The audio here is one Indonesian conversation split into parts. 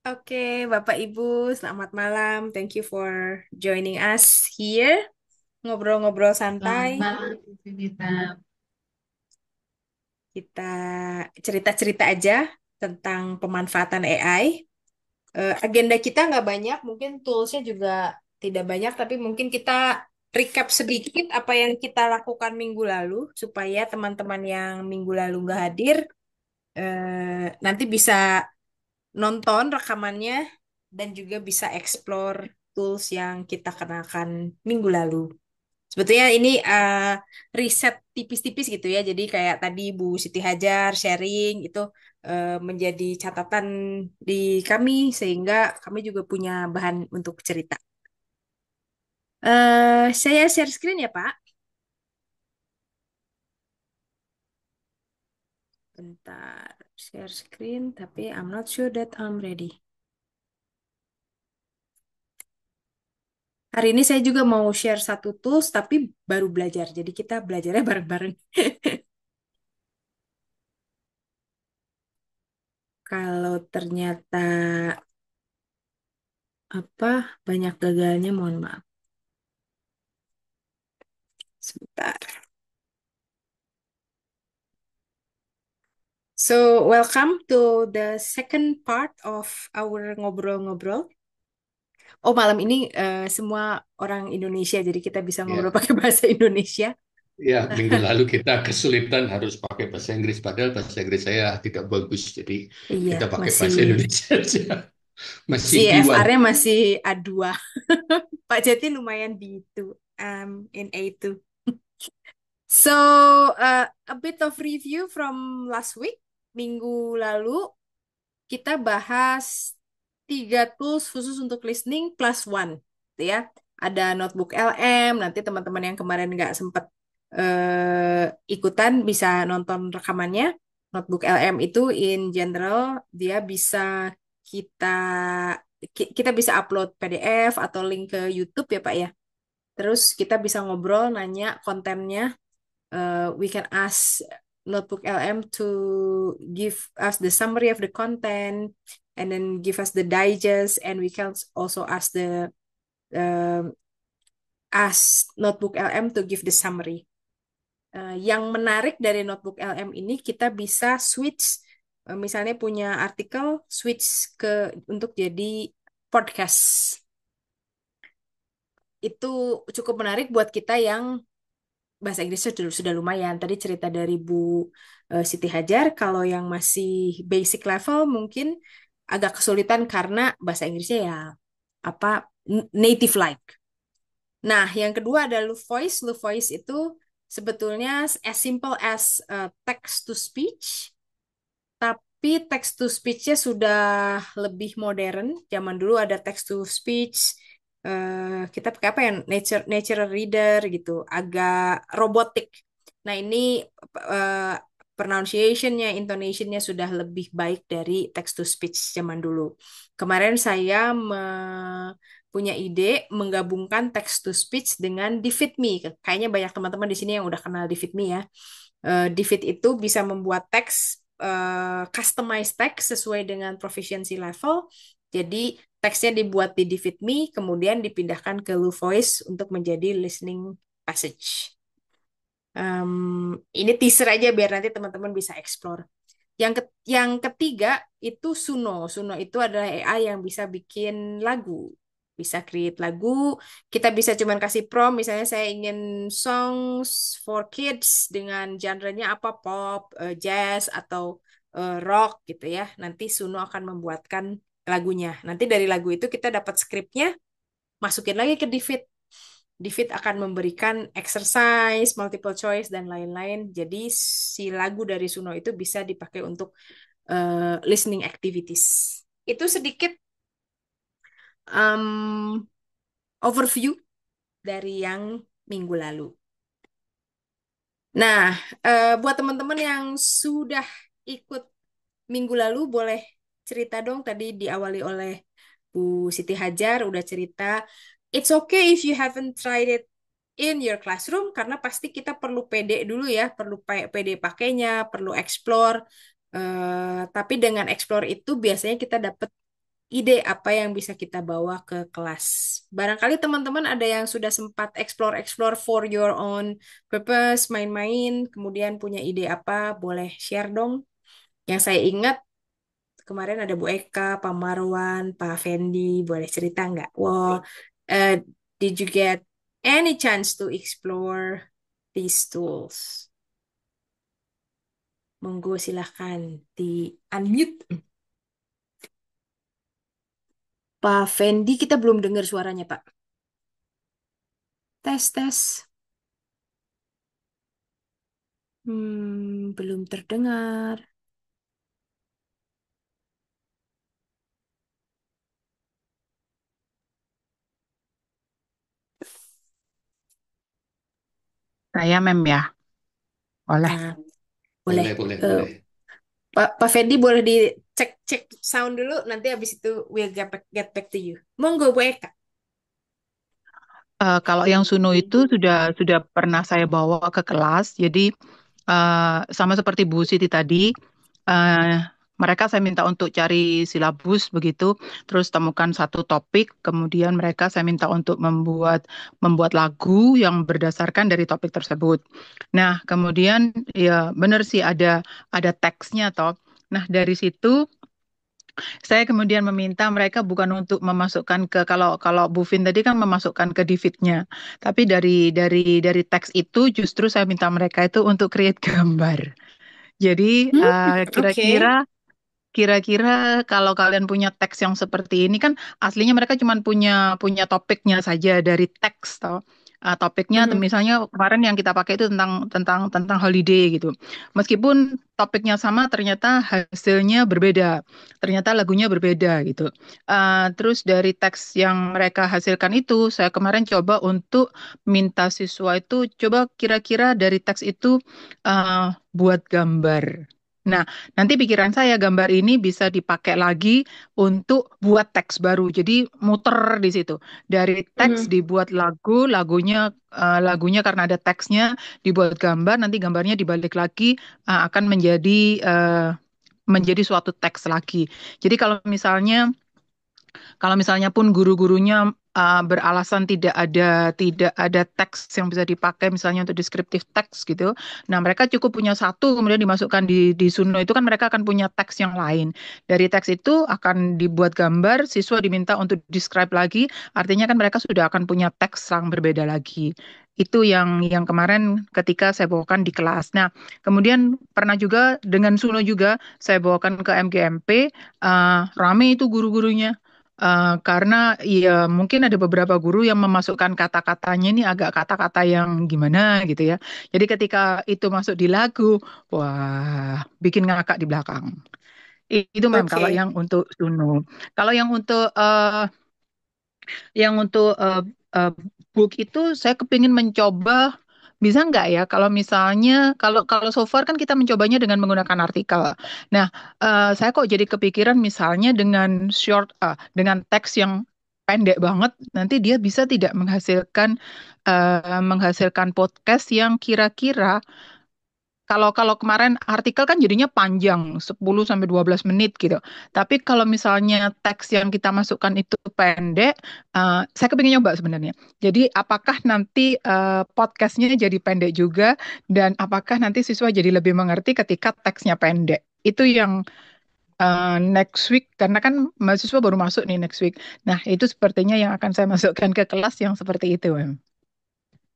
Oke, Bapak Ibu, selamat malam. Thank you for joining us here. Ngobrol-ngobrol santai. Selamat malam, Bu Nita. Kita cerita-cerita aja tentang pemanfaatan AI. Agenda kita nggak banyak, mungkin toolsnya juga tidak banyak, tapi mungkin kita recap sedikit apa yang kita lakukan minggu lalu, supaya teman-teman yang minggu lalu nggak hadir, nanti bisa nonton rekamannya dan juga bisa explore tools yang kita kenakan minggu lalu. Sebetulnya ini riset tipis-tipis gitu ya. Jadi kayak tadi Bu Siti Hajar sharing itu menjadi catatan di kami sehingga kami juga punya bahan untuk cerita. Saya share screen ya Pak. Bentar, share screen tapi I'm not sure that I'm ready. Hari ini saya juga mau share satu tools tapi baru belajar. Jadi kita belajarnya bareng-bareng. Kalau ternyata apa banyak gagalnya, mohon maaf. Sebentar. So, welcome to the second part of our ngobrol-ngobrol. Oh, malam ini semua orang Indonesia, jadi kita bisa ngobrol Ya, pakai bahasa Indonesia. ya, minggu lalu kita kesulitan harus pakai bahasa Inggris, padahal bahasa Inggris saya tidak bagus, jadi Iya, kita pakai masih bahasa Indonesia aja. Masih B1. CFR-nya masih A2. Pak Jati lumayan B2, in A2. So, a bit of review from last week. Minggu lalu kita bahas tiga tools khusus untuk listening plus one, gitu ya. Ada Notebook LM, nanti teman-teman yang kemarin nggak sempat ikutan bisa nonton rekamannya. Notebook LM itu in general dia bisa kita kita bisa upload PDF atau link ke YouTube ya Pak ya. Terus kita bisa ngobrol, nanya kontennya. We can ask Notebook LM to give us the summary of the content and then give us the digest, and we can also um, ask Notebook LM to give the summary. Yang menarik dari Notebook LM ini kita bisa switch, misalnya punya artikel, switch untuk jadi podcast. Itu cukup menarik buat kita yang bahasa Inggrisnya sudah lumayan. Tadi cerita dari Bu Siti Hajar, kalau yang masih basic level mungkin agak kesulitan karena bahasa Inggrisnya ya apa native like. Nah, yang kedua ada Lu Voice. Lu Voice itu sebetulnya as simple as text to speech, tapi text to speech-nya sudah lebih modern. Zaman dulu ada text to speech, kita pakai apa ya? Natural reader gitu, agak robotik. Nah, ini uh, pronunciation-nya, intonation-nya sudah lebih baik dari text to speech zaman dulu. Kemarin saya punya ide menggabungkan text to speech dengan DeepFit.me. Kayaknya banyak teman-teman di sini yang udah kenal DeepFit.me ya. DeepFit itu bisa membuat teks, customized teks sesuai dengan proficiency level. Jadi teksnya dibuat di DeepFit.me, kemudian dipindahkan ke Lu Voice untuk menjadi listening passage. Ini teaser aja biar nanti teman-teman bisa explore. Yang ketiga itu Suno. Suno itu adalah AI yang bisa bikin lagu. Bisa create lagu. Kita bisa cuman kasih prompt. Misalnya saya ingin songs for kids dengan genre-nya apa, pop, jazz, atau rock gitu ya. Nanti Suno akan membuatkan lagunya. Nanti dari lagu itu kita dapat skripnya, masukin lagi ke Divit. Divit akan memberikan exercise, multiple choice, dan lain-lain. Jadi si lagu dari Suno itu bisa dipakai untuk listening activities. Itu sedikit um, overview dari yang minggu lalu. Nah, buat teman-teman yang sudah ikut minggu lalu, boleh cerita dong. Tadi diawali oleh Bu Siti Hajar, udah cerita. It's okay if you haven't tried it in your classroom, karena pasti kita perlu pede dulu ya, perlu pede pakainya, perlu explore. Tapi dengan explore itu biasanya kita dapat ide apa yang bisa kita bawa ke kelas. Barangkali teman-teman ada yang sudah sempat explore-explore for your own purpose, main-main, kemudian punya ide apa, boleh share dong. Yang saya ingat kemarin ada Bu Eka, Pak Marwan, Pak Fendi, boleh cerita nggak? Wow, uh, did you get any chance to explore these tools? Monggo silahkan di unmute. Pak Fendi, kita belum dengar suaranya, Pak. Tes, tes. Belum terdengar. Saya mem ya, oleh. Nah, boleh. Boleh, boleh, Eh, boleh. Pak Fendi boleh dicek cek sound dulu, nanti habis itu we'll get back to you. Monggo, Bu Eka. Kalau yang Suno itu sudah pernah saya bawa ke kelas. Jadi sama seperti Bu Siti tadi, eh, mereka saya minta untuk cari silabus begitu, terus temukan satu topik, kemudian mereka saya minta untuk membuat lagu yang berdasarkan dari topik tersebut. Nah, kemudian ya benar sih ada teksnya toh. Nah, dari situ saya kemudian meminta mereka bukan untuk memasukkan ke kalau kalau Bu Vin tadi kan memasukkan ke Dividnya, tapi dari teks itu justru saya minta mereka itu untuk create gambar. Jadi Hmm, oke. kira-kira kalau kalian punya teks yang seperti ini kan aslinya mereka cuma punya punya topiknya saja dari teks toh. Topiknya Mhm. misalnya kemarin yang kita pakai itu tentang holiday gitu. Meskipun topiknya sama ternyata hasilnya berbeda. Ternyata lagunya berbeda gitu. Terus dari teks yang mereka hasilkan itu saya kemarin coba untuk minta siswa itu coba kira-kira dari teks itu buat gambar. Nah, nanti pikiran saya gambar ini bisa dipakai lagi untuk buat teks baru. Jadi muter di situ. Dari teks Mhm. dibuat lagu, lagunya karena ada teksnya dibuat gambar, nanti gambarnya dibalik lagi akan menjadi suatu teks lagi. Jadi kalau misalnya pun guru-gurunya beralasan tidak ada teks yang bisa dipakai misalnya untuk deskriptif teks gitu. Nah, mereka cukup punya satu kemudian dimasukkan di Suno itu kan mereka akan punya teks yang lain. Dari teks itu akan dibuat gambar, siswa diminta untuk describe lagi, artinya kan mereka sudah akan punya teks yang berbeda lagi. Itu yang kemarin ketika saya bawakan di kelas. Nah, kemudian pernah juga dengan Suno juga saya bawakan ke MGMP, rame itu guru-gurunya. Karena ya mungkin ada beberapa guru yang memasukkan kata-katanya ini agak kata-kata yang gimana gitu ya. Jadi ketika itu masuk di lagu, wah, bikin ngakak di belakang. Itu mem kalau Oke. yang untuk Suno. Kalau yang untuk eh, book itu saya kepingin mencoba bisa nggak ya kalau misalnya kalau kalau so far kan kita mencobanya dengan menggunakan artikel. Nah, saya kok jadi kepikiran misalnya dengan teks yang pendek banget nanti dia bisa tidak menghasilkan podcast yang kira-kira kalau kalau kemarin artikel kan jadinya panjang 10 sampai 12 menit gitu. Tapi kalau misalnya teks yang kita masukkan itu pendek, saya kepingin nyoba sebenarnya. Jadi apakah nanti podcastnya jadi pendek juga dan apakah nanti siswa jadi lebih mengerti ketika teksnya pendek? Itu yang next week karena kan mahasiswa baru masuk nih next week. Nah, itu sepertinya yang akan saya masukkan ke kelas yang seperti itu, Mem.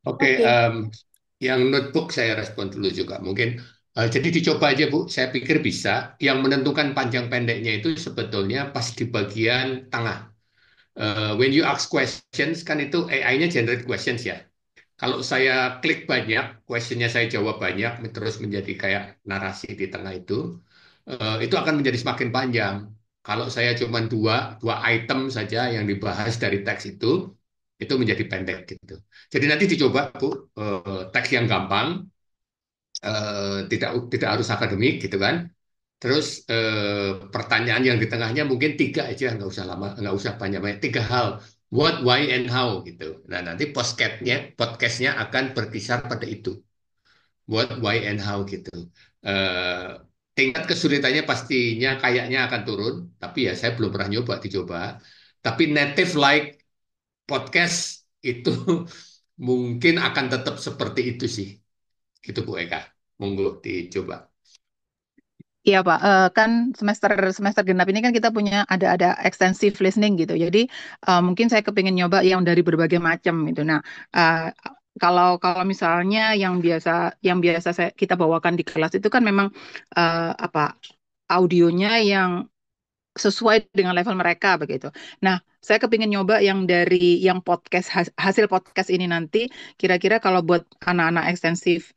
Oke, Oke. yang notebook saya respon dulu juga. Mungkin jadi dicoba aja Bu. Saya pikir bisa. Yang menentukan panjang pendeknya itu sebetulnya pas di bagian tengah. When you ask questions kan itu AI-nya generate questions ya. Kalau saya klik banyak, questionnya saya jawab banyak, terus menjadi kayak narasi di tengah itu akan menjadi semakin panjang. Kalau saya cuma dua item saja yang dibahas dari teks itu menjadi pendek gitu. Jadi nanti dicoba Bu, teks yang gampang, tidak tidak harus akademik gitu kan. Terus pertanyaan yang di tengahnya mungkin tiga aja, nggak usah lama, nggak usah banyak-banyak. Tiga hal, what, why, and how gitu. Nah nanti podcastnya akan berkisar pada itu, what, why, and how gitu. Eh, tingkat kesulitannya pastinya kayaknya akan turun, tapi ya saya belum pernah dicoba. Tapi native like podcast itu mungkin akan tetap seperti itu sih. Gitu Bu Eka. Monggo dicoba. Iya Pak, kan semester semester genap ini kan kita punya ada extensive listening gitu. Jadi mungkin saya kepingin nyoba yang dari berbagai macam gitu. Nah, eh, kalau kalau misalnya yang biasa kita bawakan di kelas itu kan memang apa audionya yang sesuai dengan level mereka begitu. Nah, saya kepingin nyoba yang dari yang podcast hasil podcast ini nanti kira-kira kalau buat anak-anak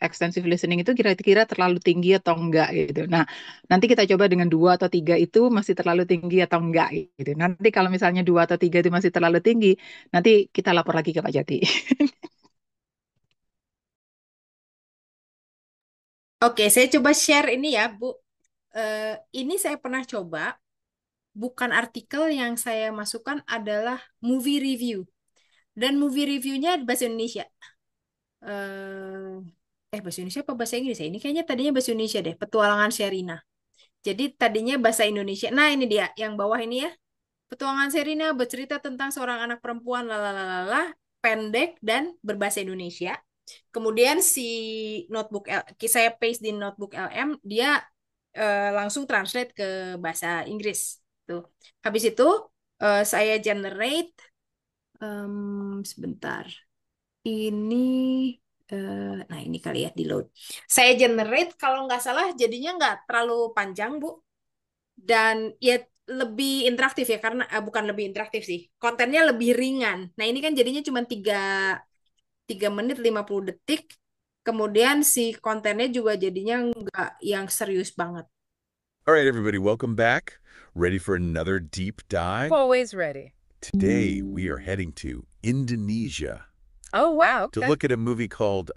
extensive listening itu kira-kira terlalu tinggi atau enggak gitu. Nah, nanti kita coba dengan dua atau tiga itu masih terlalu tinggi atau enggak gitu. Nanti kalau misalnya dua atau tiga itu masih terlalu tinggi, nanti kita lapor lagi ke Pak Jati. Oke, saya coba share ini ya, Bu. Eh, ini saya pernah coba, bukan artikel yang saya masukkan adalah movie review. Dan movie reviewnya bahasa Indonesia. Bahasa Indonesia apa bahasa Inggris ya? Ini kayaknya tadinya bahasa Indonesia deh, Petualangan Sherina. Jadi tadinya bahasa Indonesia. Nah, ini dia yang bawah ini ya. Petualangan Sherina bercerita tentang seorang anak perempuan lalalala, pendek dan berbahasa Indonesia. Kemudian si saya paste di notebook LM, dia langsung translate ke bahasa Inggris. Tuh. Habis itu saya generate sebentar. Ini nah ini kali ya di load. Saya generate kalau nggak salah jadinya nggak terlalu panjang, Bu. Dan ya lebih interaktif ya karena bukan lebih interaktif sih. Kontennya lebih ringan. Nah, ini kan jadinya cuma 3 menit 50 detik. Kemudian si kontennya juga jadinya nggak yang serius banget. All right, everybody, welcome back. Ready for another deep dive? Always ready. Today, we are heading to Indonesia Oh, wow. to look at a movie called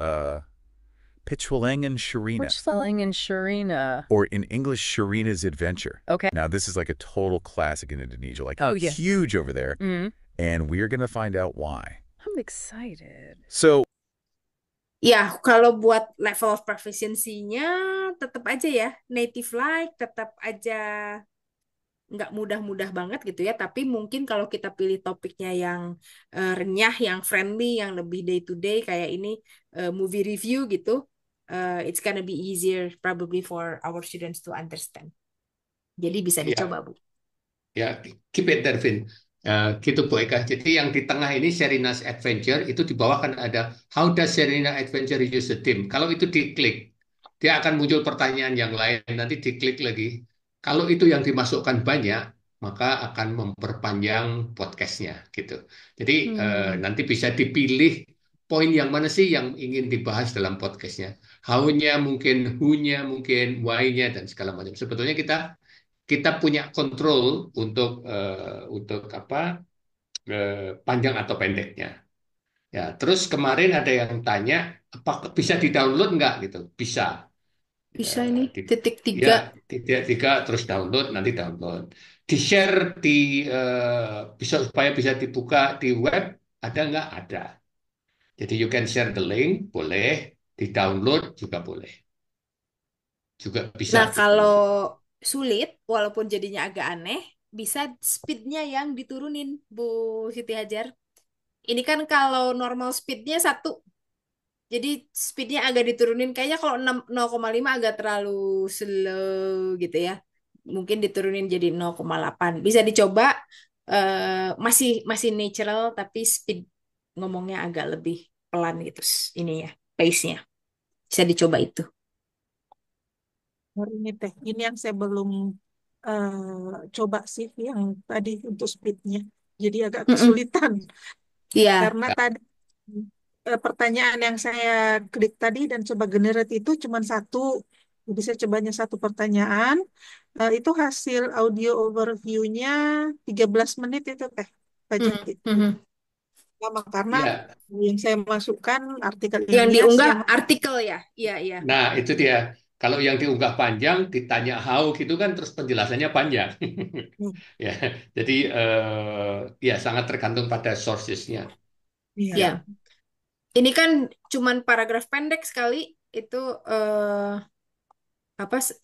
Petualangan Sharina, We're selling in Sharina. or in English, Sharina's Adventure. Okay. Now, this is like a total classic in Indonesia, like Oh, yeah. huge over there, Mm, and we're going to find out why. I'm excited. So, Ya, kalau buat level of proficiency-nya tetap aja ya, native like, tetap aja nggak mudah-mudah banget gitu ya. Tapi mungkin kalau kita pilih topiknya yang renyah, yang friendly, yang lebih day to day kayak ini movie review gitu, it's gonna be easier probably for our students to understand. Jadi bisa dicoba, Ya, Bu. ya, keep it there, Vin. Gitu Bu Eka. Jadi yang di tengah ini Serina's Adventure, itu di bawah kan ada How does Serena Adventure use a team? Kalau itu diklik, dia akan muncul pertanyaan yang lain. Nanti diklik lagi. Kalau itu yang dimasukkan banyak, maka akan memperpanjang podcastnya gitu. Jadi nanti bisa dipilih poin yang mana sih yang ingin dibahas dalam podcastnya. How-nya mungkin, who-nya mungkin, why-nya dan segala macam. Sebetulnya kita kita punya kontrol untuk apa panjang atau pendeknya. Ya, terus kemarin ada yang tanya apa bisa di-download nggak gitu? Bisa. Ya, Bisa ini di, titik ya tiga. tiga tiga terus download nanti download. Di-share bisa supaya bisa dibuka di web ada nggak? Ada. Jadi you can share the link boleh, di-download juga boleh. Juga bisa Nah, gitu. kalau sulit, walaupun jadinya agak aneh, bisa speednya yang diturunin, Bu Siti Hajar. Ini kan kalau normal speednya 1, jadi speednya agak diturunin. Kayaknya kalau 0,5 agak terlalu slow gitu ya. Mungkin diturunin jadi 0,8. Bisa dicoba, masih masih natural, tapi speed ngomongnya agak lebih pelan gitu. Ini ya, pace-nya. Bisa dicoba itu. Ini teh, ini yang saya belum coba sih yang tadi untuk speednya. Jadi agak Mm-mm. kesulitan Iya. karena tadi pertanyaan yang saya klik tadi dan coba generate itu cuma satu. Jadi saya cobanya satu pertanyaan. Itu hasil audio overview-nya 13 menit itu teh, Pak Jati. Mhm. Lama karena Ya, yang saya masukkan artikel Yang Indias diunggah yang artikel ya. Iya, iya. nah, itu dia. Kalau yang diunggah panjang, ditanya how gitu kan, terus penjelasannya panjang. Ya, jadi ya sangat tergantung pada sourcesnya. iya. Ya, Ya. Ini kan cuman paragraf pendek sekali. Itu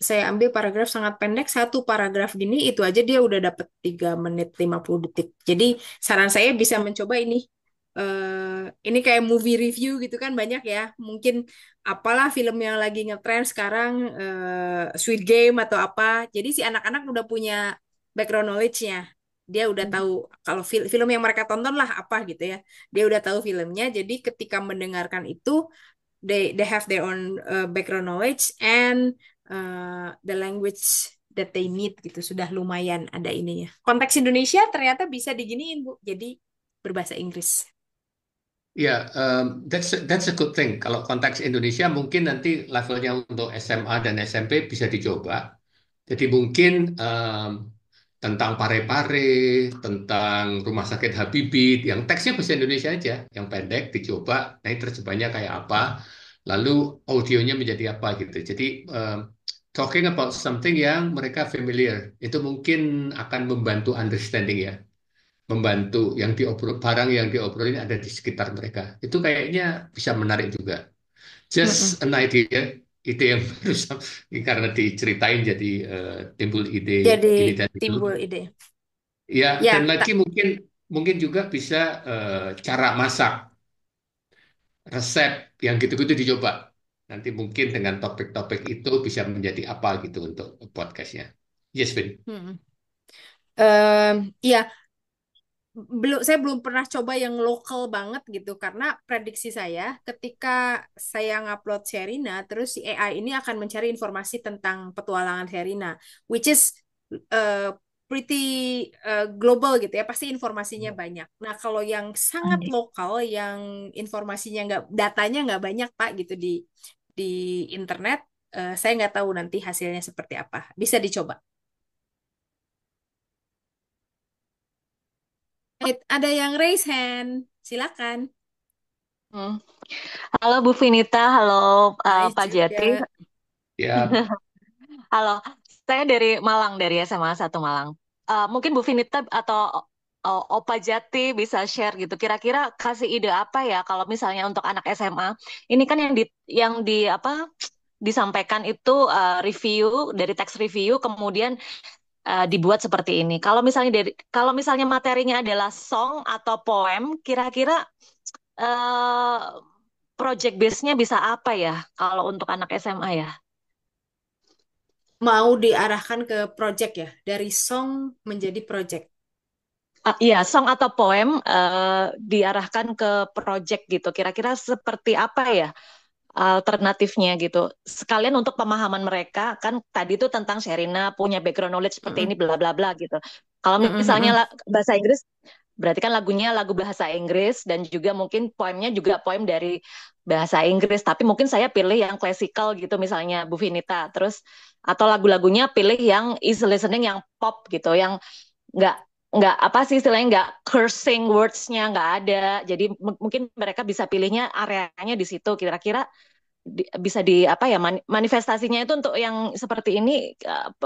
saya ambil paragraf sangat pendek, satu paragraf gini itu aja dia udah dapat 3 menit 50 detik. Jadi saran saya bisa mencoba ini. Ini kayak movie review gitu kan banyak ya. Mungkin apalah film yang lagi ngetren sekarang, Squid Game atau apa. Jadi si anak-anak udah punya background knowledge-nya. Dia udah tahu kalau film yang mereka tonton lah apa gitu ya. Dia udah tahu filmnya. Jadi ketika mendengarkan itu they have their own background knowledge and the language that they need gitu sudah lumayan ada ininya. Konteks Indonesia ternyata bisa diginiin Bu. Jadi berbahasa Inggris. Ya, that's a good thing. Kalau konteks Indonesia mungkin nanti levelnya untuk SMA dan SMP bisa dicoba. Jadi mungkin tentang Pare-Pare, tentang Rumah Sakit Habibie, yang teksnya bahasa Indonesia aja, yang pendek dicoba, nah terjemahnya kayak apa, lalu audionya menjadi apa gitu. Jadi talking about something yang mereka familiar, itu mungkin akan membantu understanding ya, membantu yang diobrol barang yang diobrolin ada di sekitar mereka. Itu kayaknya bisa menarik juga. Mm-mm. Just an idea, ide yang baru karena diceritain jadi timbul ide Jadi ini dan itu. timbul ide. Ya, dan Ya, lagi mungkin mungkin juga bisa cara masak, resep yang gitu-gitu dicoba. Nanti mungkin dengan topik-topik itu bisa menjadi apa gitu untuk podcastnya. Yes, Vin. mm-mm. Iya, saya belum pernah coba yang lokal banget gitu karena prediksi saya ketika saya ngupload Sherina terus si AI ini akan mencari informasi tentang petualangan Sherina which is uh, pretty global gitu ya pasti informasinya banyak. Nah kalau yang sangat lokal yang informasinya nggak datanya nggak banyak Pak gitu di internet saya nggak tahu nanti hasilnya seperti apa. Bisa dicoba. Ada yang raise hand, silakan. Hmm. Halo Bu Vinita, halo Hai Pak juga. Jati. Ya, Halo, saya dari Malang, dari SMA 1 Malang. Mungkin Bu Vinita atau Opa Jati bisa share gitu. Kira-kira kasih ide apa ya kalau misalnya untuk anak SMA. Ini kan yang di apa disampaikan itu review dari teks review kemudian dibuat seperti ini. Kalau misalnya materinya adalah song atau poem, kira-kira eh project base-nya bisa apa ya kalau untuk anak SMA ya? Mau diarahkan ke project ya, dari song menjadi project. Iya, song atau poem diarahkan ke project gitu. Kira-kira seperti apa ya alternatifnya gitu. Sekalian untuk pemahaman mereka, kan tadi itu tentang Sherina punya background knowledge seperti ini Mm-mm. bla bla bla gitu. Kalau misalnya Mm-mm. bahasa Inggris, berarti kan lagunya lagu bahasa Inggris dan juga mungkin poemnya juga poem dari bahasa Inggris. Tapi mungkin saya pilih yang klasikal gitu misalnya Bu Vinita. Terus atau lagu-lagunya pilih yang easy listening yang pop gitu, yang nggak nggak apa sih istilahnya nggak cursing words-nya nggak ada. Jadi mungkin mereka bisa pilihnya areanya di situ. Kira-kira bisa di apa ya manifestasinya itu untuk yang seperti ini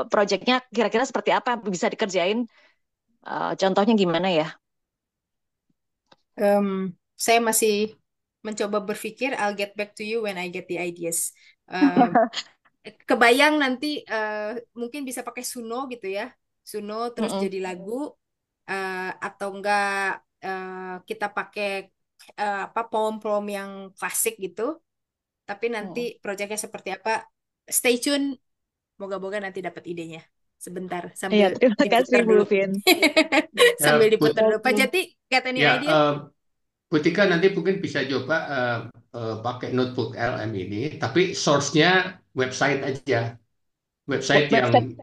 proyeknya kira-kira seperti apa bisa dikerjain contohnya gimana ya? Em, saya masih mencoba berpikir, I'll get back to you when I get the ideas. Kebayang nanti mungkin bisa pakai Suno gitu ya, Suno terus Mm-mm. jadi lagu atau enggak kita pakai apa poem-poem yang klasik gitu. Tapi nanti Mm-mm. proyeknya seperti apa? Stay tune. Moga-moga nanti dapat idenya. Sebentar, Iya, sambil terima kasih diputer Bu dulu. Vin. Sambil Bu- diputer dulu. Pak Oke. Jati, got any ya, idea? Bu Tika nanti mungkin bisa coba pakai notebook LM ini, tapi source-nya website aja, website Website.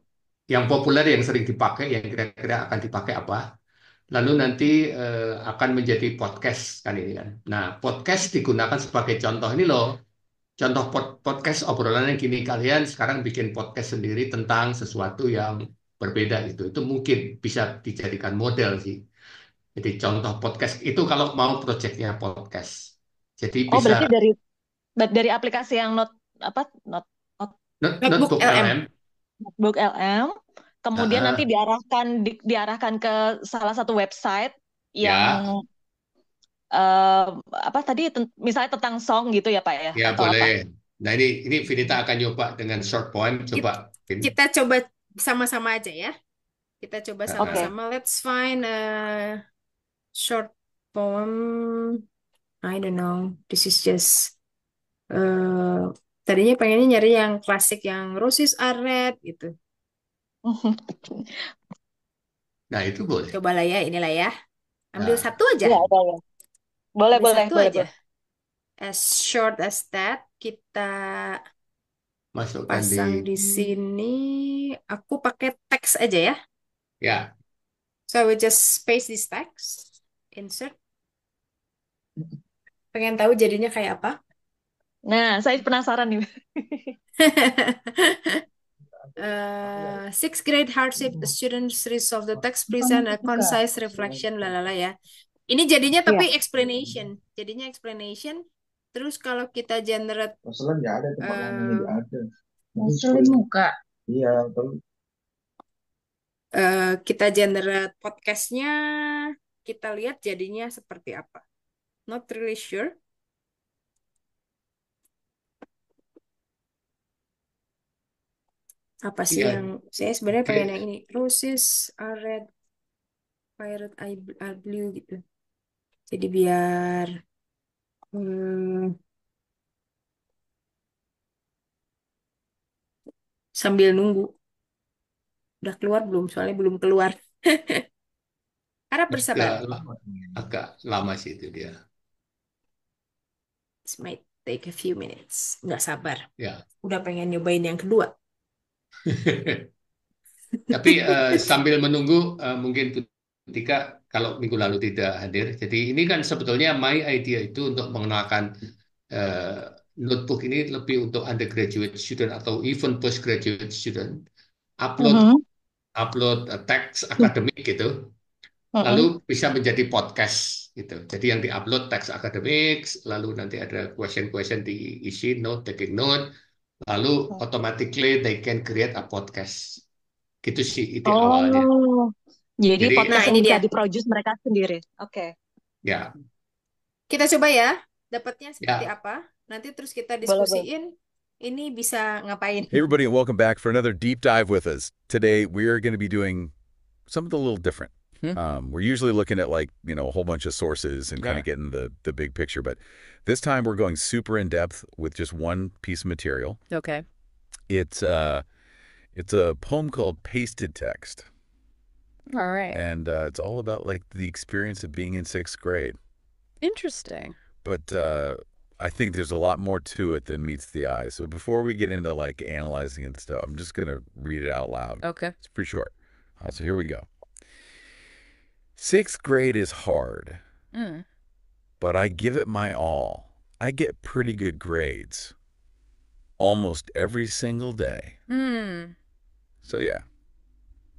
yang populer yang sering dipakai, yang kira-kira akan dipakai apa. Lalu nanti akan menjadi podcast kan ini kan. Nah, podcast digunakan sebagai contoh ini loh. Contoh podcast obrolannya gini, kalian sekarang bikin podcast sendiri tentang sesuatu yang berbeda gitu. Itu mungkin bisa dijadikan model sih. Jadi contoh podcast itu kalau mau proyeknya podcast. Jadi Oh, bisa berarti dari aplikasi yang apa Notebook notebook LM. LM. notebook LM, kemudian nanti Heeh. diarahkan ke salah satu website yang Ya, eh, apa tadi misalnya tentang song gitu ya Pak ya ya atau apa? boleh. Nah ini Vinita akan nyoba dengan short poem. Kit- Coba, Vin. Kita coba sama-sama aja ya. Kita coba Oke. sama-sama. Let's find a short poem. I don't know. This is just tadinya pengennya nyari yang klasik yang Roses Are Red gitu. Nah itu boleh. Cobalah ya, inilah ya. Ambil Nah, satu aja. Iya, iya, iya. Boleh, Ambil boleh, satu boleh, aja. boleh. As short as that, kita masukkan pasang di di sini. Aku pakai teks aja ya. ya. So I will just paste this text. Insert. Pengen tahu jadinya kayak apa? Nah, saya penasaran nih. Sixth grade hardship students resolve the text, present a concise reflection, lalala ya. Ini jadinya Iya. tapi explanation. Jadinya explanation. Terus kalau kita generate Masalah nggak ada tempat lain yang nggak ada. Ngaselin muka. Iya, kalau kita generate podcastnya, kita lihat jadinya seperti apa. Not really sure. Apa sih Iya. yang saya sebenarnya pengen Oke. yang ini. Roses are red, violet are blue gitu. Jadi biar sambil nunggu. Udah keluar belum? Soalnya belum keluar. Harap bersabar. Agak lama sih itu dia. This might take a few minutes. Nggak sabar. Ya. Udah pengen nyobain yang kedua. Tapi sambil menunggu mungkin ketika kalau minggu lalu tidak hadir. Jadi ini kan sebetulnya my idea itu untuk mengenalkan notebook ini lebih untuk undergraduate student atau even postgraduate student. Upload upload teks akademik gitu. Lalu bisa menjadi podcast gitu. Jadi yang diupload teks akademik, lalu nanti ada question-question diisi note, taking note, lalu automatically they can create a podcast. Gitu sih ide awalnya. Oh, jadi Jadi podcast Nah, yang ini bisa dia. diproduce mereka sendiri. Oke. ya, Kita coba ya. Dapatnya seperti ya. apa. Nanti terus kita Boleh, boleh. diskusiin. Ini bisa ngapain. Hey, everybody, and welcome back for another deep dive with us. Today, we're going to be doing something a little different. We're usually looking at a whole bunch of sources and kind of getting the big picture. But this time, we're going super in depth with just one piece of material. Okay. It's a poem called Pasted Text. All right. And it's all about the experience of being in sixth grade. Interesting. But I think there's a lot more to it than meets the eye. So before we get into analyzing and stuff, I'm just going to read it out loud. Okay. It's pretty short. So here we go. Sixth grade is hard, but I give it my all. I get pretty good grades almost every single day. So yeah,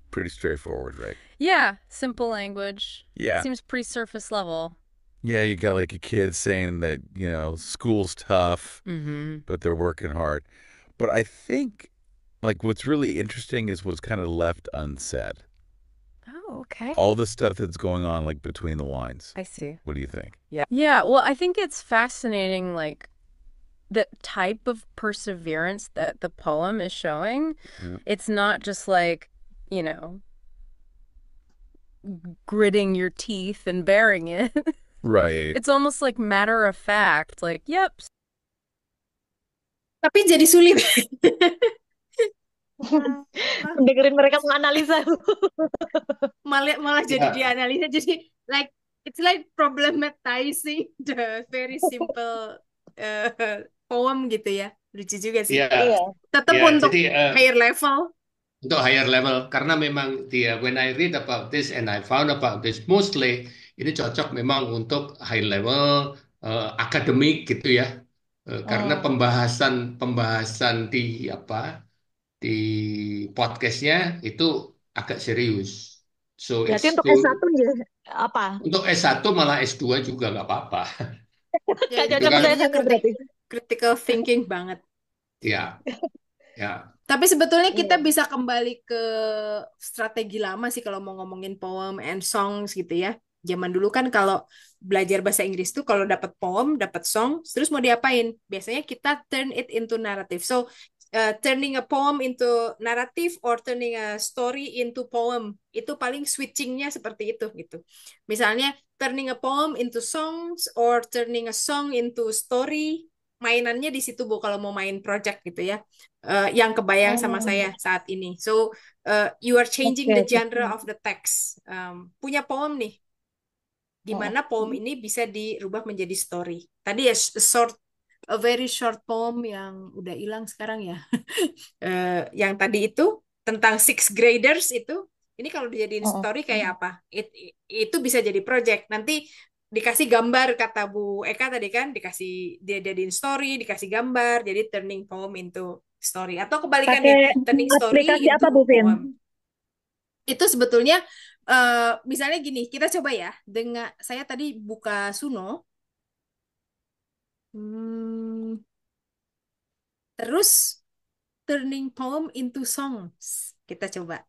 pretty straightforward, right? Yeah. Simple language. Yeah. Seems pretty surface level. Yeah, you got a kid saying that, school's tough, but they're working hard. But I think what's really interesting is what's kind of left unsaid. Oh, okay. All the stuff that's going on between the lines. I see. What do you think? Yeah. Yeah. Well, I think it's fascinating, the type of perseverance that the poem is showing. Yeah. It's not just gritting your teeth and bearing it. Right. It's almost matter of fact. Yep. Tapi jadi sulit. Dengerin mereka menganalisa. malah jadi Ya. dianalisa. Jadi it's problematizing the very simple poem gitu ya. Lucu juga sih. Ya, Iya. Tetap ya. untuk Jadi higher level. untuk higher level karena memang dia when I read about this and I found about this mostly ini cocok memang untuk high level akademik gitu ya. Karena pembahasan di di podcastnya itu agak serius. So Berarti it's untuk to, S1 ya apa? untuk S1 malah S2 juga nggak apa-apa. Gak Ya, cocok kan- saya jadinya sama berarti. critical thinking banget. Ya, ya. Tapi sebetulnya kita Iya. bisa kembali ke strategi lama sih kalau mau ngomongin poem and songs gitu ya. Zaman dulu kan kalau belajar bahasa Inggris tuh kalau dapat poem, dapat song, terus mau diapain? Biasanya kita turn it into narrative. So turning a poem into narrative or turning a story into poem itu paling switchingnya seperti itu gitu. Misalnya turning a poem into songs or turning a song into story, mainannya di situ Bu kalau mau main project gitu ya. Yang kebayang sama Oh, saya saat ini. So you are changing the oke. genre of the text. Punya poem nih, di Mm-mm. mana poem ini bisa dirubah menjadi story. Tadi ya a very short poem yang udah hilang sekarang ya. Yang tadi itu tentang sixth graders itu, ini kalau dijadiin Mm-mm. story kayak apa? Itu bisa jadi project. Nanti dikasih gambar kata Bu Eka tadi kan, dikasih dia jadiin story, dikasih gambar, jadi turning poem into story. Atau Pakai kebalikannya, turning story aplikasi apa, into Bu Vin? poem. Itu sebetulnya misalnya gini, kita coba ya dengan saya tadi buka Suno, hmm, terus turning poem into songs. Kita coba.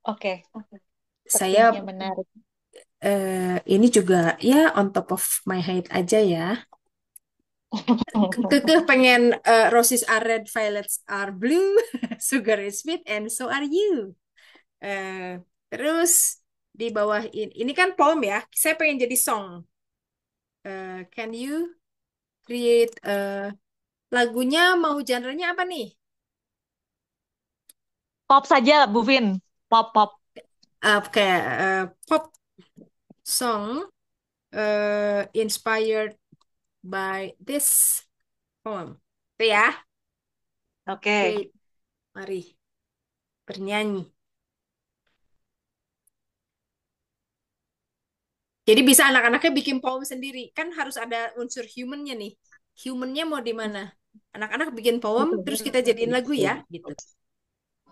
Oke, sepertinya Saya menarik. ini juga ya on top of my head aja ya. Kekeh pengen roses are red, violets are blue, sugar is sweet, and so are you. Eh, Terus di bawah ini kan poem ya. Saya pengen jadi song. Can you create lagunya mau genre-nya apa nih? Pop saja, Bu Vin. Pop, pop. Kayak pop song inspired by this poem. Itu ya. Oke. Oke, mari bernyanyi. Jadi bisa anak-anaknya bikin poem sendiri. Kan harus ada unsur humannya nih. Humannya mau di mana? Anak-anak bikin poem, Betul. terus kita jadiin lagu ya, gitu.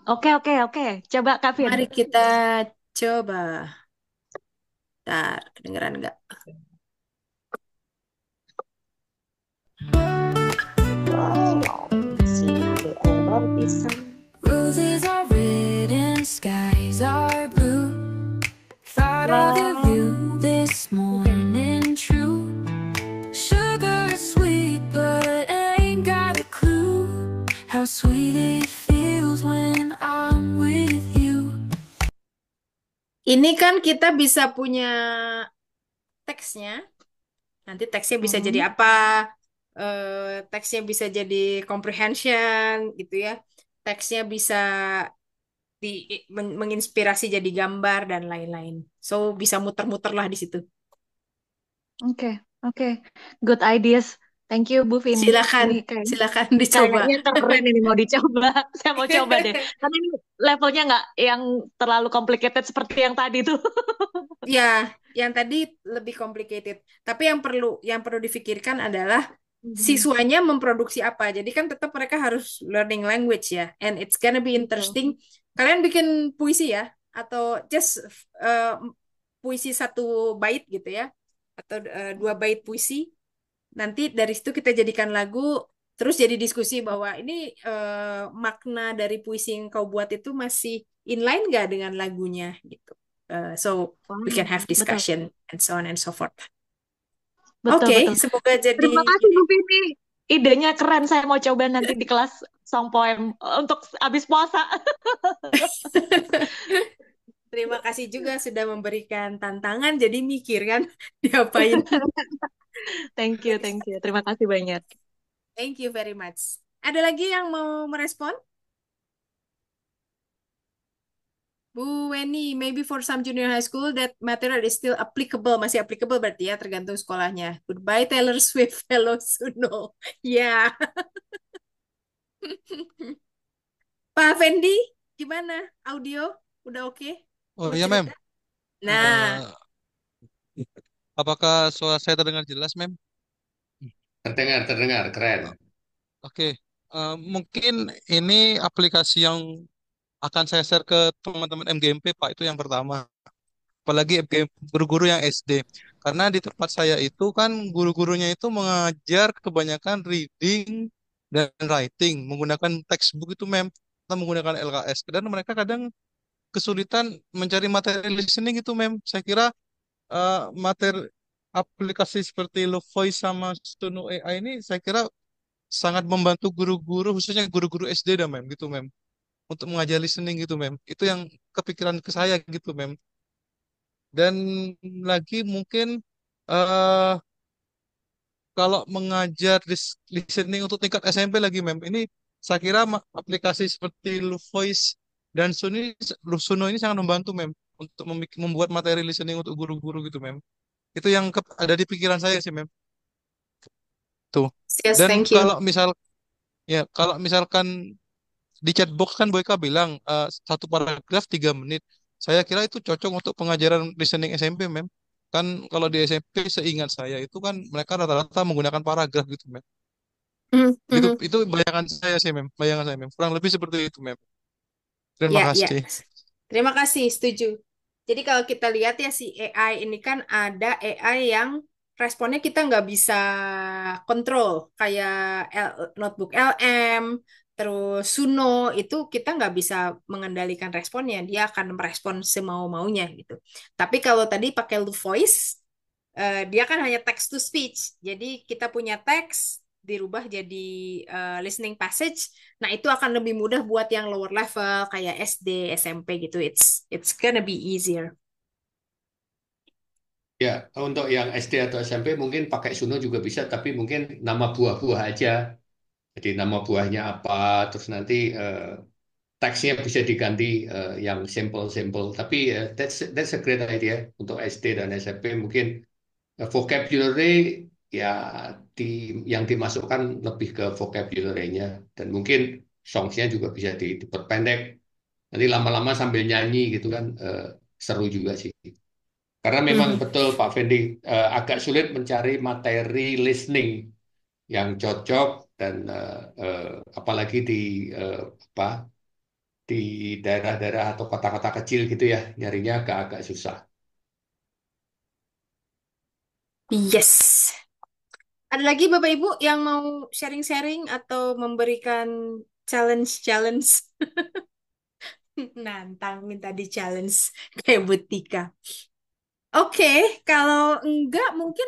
Oke, oke, oke. Coba, Kak Vin. Mari kita coba. Ntar, kedengeran nggak? Roses are red and skies are blue. Thought of you this morning, true. Sugar is sweet, but I ain't got a clue how sweet it feels when I'm with you. Ini kan kita bisa punya teksnya. Nanti teksnya bisa jadi apa? Teksnya bisa jadi comprehension, gitu ya. Teksnya bisa menginspirasi jadi gambar dan lain-lain. So bisa muter-muter lah di situ. Oke, oke. Good ideas. Thank you, Bu Vin. Silakan, Ini kayak silakan dicoba. kayaknya keren ini mau dicoba. Saya mau coba deh. Karena ini levelnya nggak yang terlalu complicated seperti yang tadi tuh. Ya, yang tadi lebih complicated. Tapi yang perlu difikirkan adalah siswanya memproduksi apa. Jadi kan tetap mereka harus learning language ya. And it's gonna be Betul. interesting. Kalian bikin puisi ya, atau just puisi satu bait gitu ya, atau 2 bait puisi. Nanti dari situ kita jadikan lagu. Terus jadi diskusi bahwa ini makna dari puisi yang kau buat itu masih inline nggak dengan lagunya gitu. So we can have Betul, discussion and so on and so forth. betul, Oke, betul. semoga jadi Terima kasih, Bu Vini. Idenya keren. Saya mau coba nanti di kelas song poem untuk habis puasa. terima kasih juga sudah memberikan tantangan. Jadi mikir kan diapain. Thank you, thank you. Terima kasih banyak. Thank you very much. Ada lagi yang mau merespon? Bu Weni, maybe for some junior high school that material is still applicable, masih applicable berarti ya, tergantung sekolahnya. Goodbye Taylor Swift, hello Suno. Ya. Pak Fendi, gimana? Audio udah oke? Oh Mau iya, Mem. cerita? Nah, Apakah suara saya terdengar jelas, Mem? Terdengar, terdengar, keren. Oke. Mungkin ini aplikasi yang akan saya share ke teman-teman MGMP, Pak. Itu yang pertama. Apalagi MGMP guru-guru yang SD. Karena di tempat saya itu kan guru-gurunya itu mengajar kebanyakan reading dan writing. Menggunakan textbook itu, Mem. Atau menggunakan LKS. Dan mereka kadang kesulitan mencari materi listening itu, Mem. Saya kira materi aplikasi seperti Voice sama Suno AI ini saya kira sangat membantu guru-guru, khususnya guru-guru SD dah, Mem, gitu, Mem. Untuk mengajar listening gitu, Mem. Itu yang kepikiran ke saya gitu, Mem. Dan lagi mungkin eh kalau mengajar listening untuk tingkat SMP lagi, Mem. Ini saya kira aplikasi seperti Voice dan Suno ini sangat membantu, Mem, untuk membuat materi listening untuk guru-guru gitu, Mem. Itu yang ada di pikiran saya sih, Mem. Tuh. Yes, Dan thank you. kalau misalkan di chatbox kan Boyka bilang satu paragraf 3 menit. Saya kira itu cocok untuk pengajaran listening SMP, Mem. Kan kalau di SMP seingat saya itu kan mereka rata-rata menggunakan paragraf gitu, Mem. Mhm, Gitu, mhm. itu bayangan saya sih, Mem. Bayangan saya, Mem. Kurang lebih seperti itu, Mem. Terima Ya, ya. kasih. Terima kasih, setuju. Jadi kalau kita lihat ya si AI ini kan ada AI yang responnya kita nggak bisa kontrol, kayak notebook LM, terus Suno itu kita nggak bisa mengendalikan responnya, dia akan merespon semau-maunya gitu. Tapi kalau tadi pakai Lu Voice, dia kan hanya text to speech. Jadi kita punya teks dirubah jadi listening passage. Nah, itu akan lebih mudah buat yang lower level kayak SD, SMP gitu. It's gonna be easier. Ya, untuk yang SD atau SMP mungkin pakai Suno juga bisa, tapi mungkin nama buah-buah aja. Jadi nama buahnya apa, terus nanti teksnya bisa diganti yang simple-simple. Tapi that's a great idea untuk SD dan SMP. Mungkin vocabulary ya di yang dimasukkan lebih ke vocabulary-nya, dan mungkin songs-nya juga bisa diperpendek. Nanti lama-lama sambil nyanyi gitu kan seru juga sih. Karena memang Mhm. betul Pak Fendi, agak sulit mencari materi listening yang cocok dan apalagi di apa di daerah-daerah atau kota-kota kecil gitu ya, nyarinya agak-agak susah. Yes. Ada lagi Bapak Ibu yang mau sharing-sharing atau memberikan challenge-challenge? Nantang minta di challenge kayak Butika. Oke, kalau enggak mungkin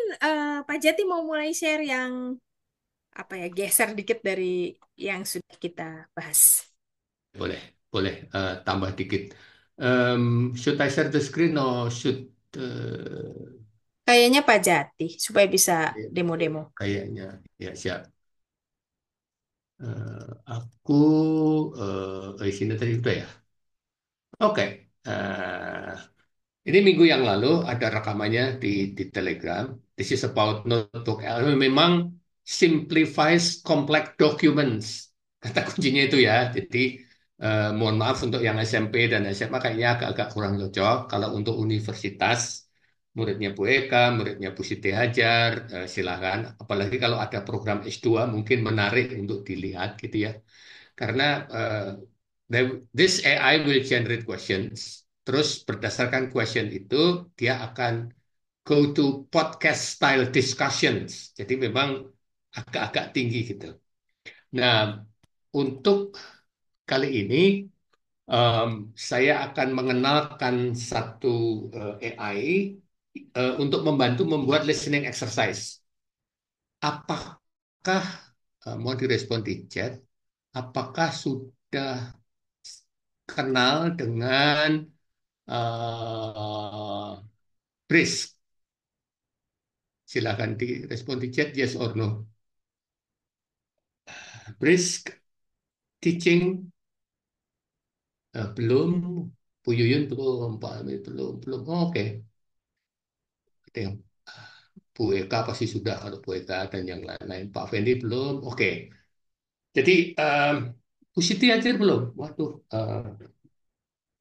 Pak Jati mau mulai share yang apa ya, geser dikit dari yang sudah kita bahas. Boleh, boleh tambah dikit. Should I share the screen or should Kayaknya Pak Jati supaya bisa demo-demo. kayaknya ya siap. Aku di sini tadi udah ya. Oke. Ini minggu yang lalu ada rekamannya di Telegram. This is about notebook L. Memang simplifies complex documents. Kata kuncinya itu ya. Jadi mohon maaf untuk yang SMP dan SMA kayaknya agak-agak kurang cocok. Kalau untuk universitas, muridnya Bu Eka, muridnya Bu Siti Hajar, silakan. Apalagi kalau ada program S2 mungkin menarik untuk dilihat gitu ya. Karena this AI will generate questions. Terus berdasarkan question itu dia akan go to podcast style discussions. Jadi memang agak-agak tinggi gitu. Nah, untuk kali ini saya akan mengenalkan satu AI untuk membantu membuat listening exercise. Apakah mau direspon di chat? Apakah sudah kenal dengan Brisk? Silakan direspon di chat yes or no. Brisk teaching belum, Bu Yuyun belum, Pak Amir belum, belum. Oh, oke. Ada yang Bu Eka pasti sudah, kalau Bu Eka dan yang lain-lain. Pak Fendi belum. Oke. Jadi Bu Siti aja belum. Waduh.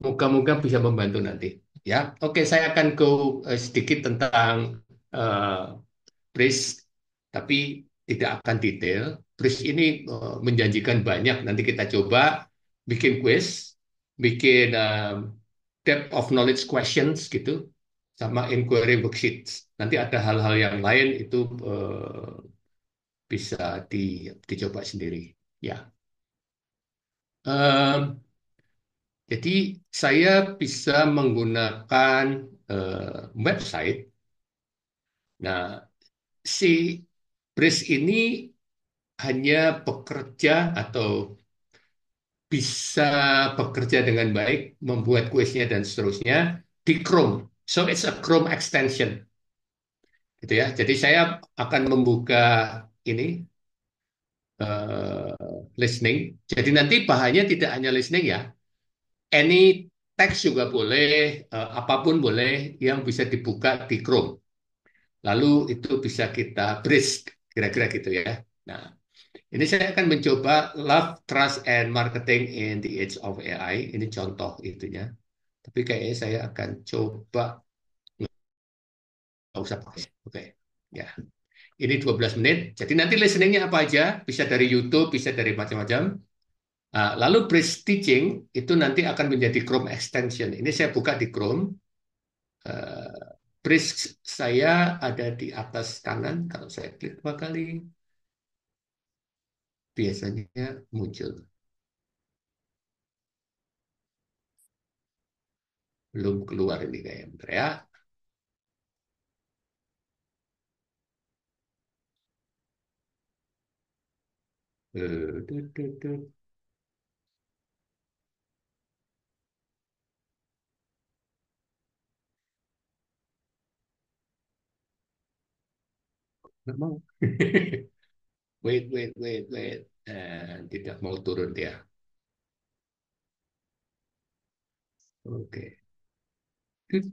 Moga-moga bisa membantu nanti. Ya, oke. Saya akan go sedikit tentang eh, Brisk, tapi tidak akan detail. Brisk ini menjanjikan banyak. Nanti kita coba bikin quiz, bikin depth of knowledge questions gitu, sama inquiry worksheets. Nanti ada hal-hal yang lain itu bisa dicoba sendiri. Ya, Em, jadi saya bisa menggunakan website Nah, si Brace ini hanya bekerja atau bisa bekerja dengan baik, membuat kuisnya dan seterusnya di Chrome. So it's a Chrome extension, gitu ya. Jadi saya akan membuka ini listening. Jadi nanti bahannya tidak hanya listening ya, any text juga boleh, apapun boleh yang bisa dibuka di Chrome. Lalu itu bisa kita bridge, kira-kira gitu ya. Nah, ini saya akan mencoba Love, Trust, and Marketing in the Age of AI. Ini contoh itunya. Tapi kayaknya saya akan coba, nggak usah pakai. Oke, ya. Ini 12 menit. Jadi nanti listeningnya apa aja? Bisa dari YouTube, bisa dari macam-macam. Nah, lalu bridge teaching itu nanti akan menjadi Chrome extension. Ini saya buka di Chrome. Bridge saya ada di atas kanan. Kalau saya klik 2 kali, biasanya muncul. Belum keluar ini kayaknya. Bentar ya. Tut, tut, tut. Nggak mau. Wait, wait, wait, wait. Tidak mau turun dia. Oke. Tut,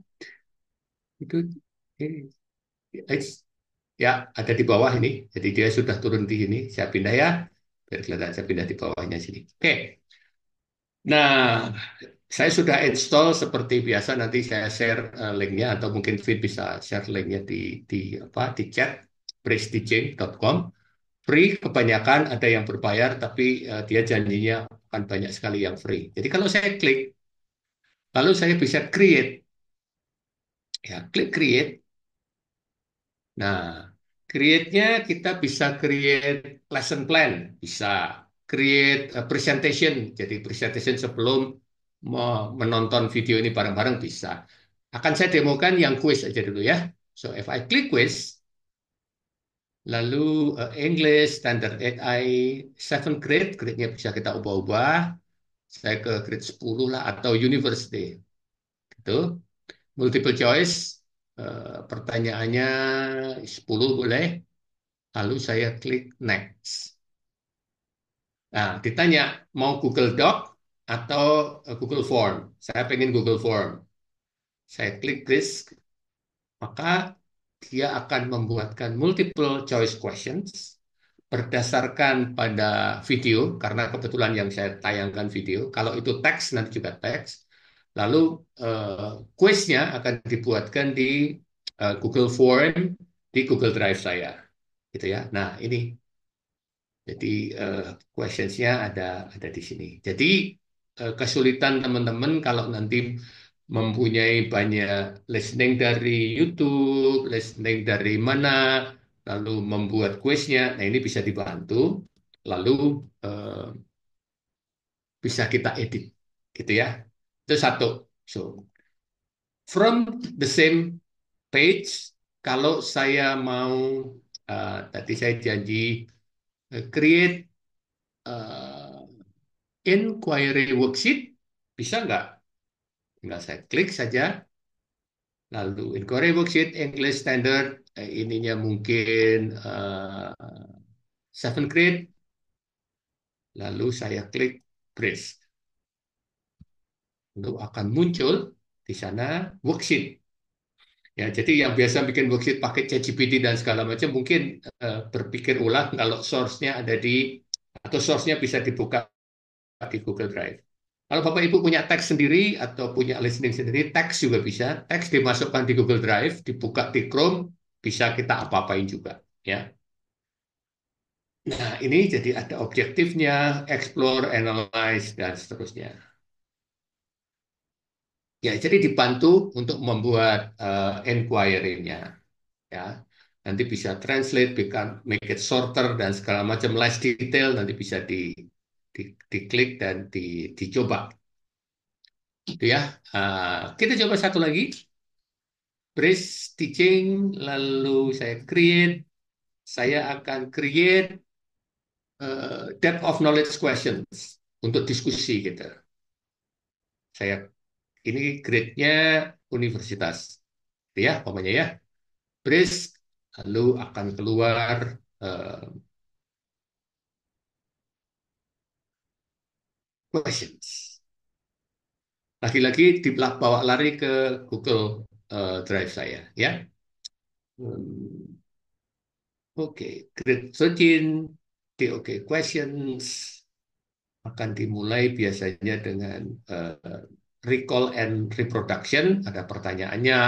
tut. Eh, Ya, ada di bawah ini. Jadi dia sudah turun di sini. Saya pindah ya. Biar kelihatan saya pindah di bawahnya sini. Oke. Nah, saya sudah install seperti biasa. Nanti saya share linknya atau mungkin Fit bisa share linknya di apa di chat prestiging.com. Free kebanyakan, ada yang berbayar, tapi dia janjinya akan banyak sekali yang free. Jadi kalau saya klik, lalu saya bisa create, ya klik create. Nah, create-nya kita bisa create lesson plan, bisa create presentation. Jadi presentation sebelum menonton video ini bareng-bareng bisa. Akan saya demokan yang quiz aja dulu ya. So if I click quiz, lalu English Standard AI 7 grade, grade-nya bisa kita ubah-ubah. Saya ke grade 10 lah atau university. Gitu. Multiple choice, pertanyaannya 10 boleh. Lalu saya klik next. Nah, ditanya mau Google Doc atau Google Form. Saya pengen Google Form. Saya klik this, maka dia akan membuatkan multiple choice questions berdasarkan pada video, karena kebetulan yang saya tayangkan video. Kalau itu teks, nanti juga teks. Lalu quiznya akan dibuatkan di Google Form di Google Drive saya, gitu ya. Nah, ini jadi questionsnya ada di sini. Jadi kesulitan teman-teman kalau nanti mempunyai banyak listening dari YouTube, listening dari mana, lalu membuat quiznya. Nah, ini bisa dibantu. Lalu eh, bisa kita edit, gitu ya. Itu satu. So, from the same page, kalau saya mau, tadi saya janji create uh, inquiry worksheet, bisa nggak? Nggak, saya klik saja, lalu inquiry worksheet English Standard, ininya mungkin 7 grade, lalu saya klik Bridge. Lalu akan muncul di sana worksheet. Ya, jadi yang biasa bikin worksheet pakai ChatGPT dan segala macam mungkin berpikir ulang kalau source-nya ada di atau source-nya bisa dibuka di Google Drive. Kalau Bapak Ibu punya teks sendiri atau punya listening sendiri, teks juga bisa. Teks dimasukkan di Google Drive, dibuka di Chrome, bisa kita apa-apain juga. Ya. Nah, ini jadi ada objektifnya, explore, analyze, dan seterusnya. Ya, jadi dibantu untuk membuat inquiry-nya. Ya, nanti bisa translate, make it shorter, dan segala macam less detail, nanti bisa di, diklik dan dicoba. Itu ya. Kita coba satu lagi. Brace teaching, lalu saya akan create depth of knowledge questions untuk diskusi gitu. Saya ini grade-nya universitas, ya, pokoknya ya. Brace, lalu akan keluar questions. Lagi-lagi bawa lari ke Google Drive saya, ya. Oke, grade 13, oke, questions akan dimulai biasanya dengan recall and reproduction, ada pertanyaannya,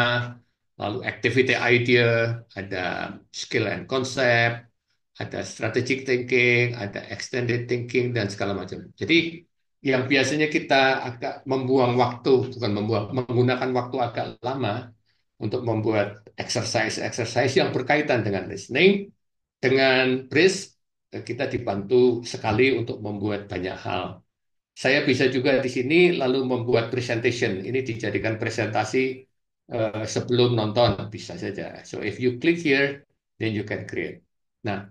lalu activity idea, ada skill and concept, ada strategic thinking, ada extended thinking, dan segala macam. Jadi yang biasanya kita agak membuang waktu, bukan menggunakan waktu agak lama untuk membuat exercise yang berkaitan dengan listening, dengan Brace, kita dibantu sekali untuk membuat banyak hal. Saya bisa juga di sini lalu membuat presentation. Ini dijadikan presentasi sebelum nonton, bisa saja. So if you click here, then you can create. Nah,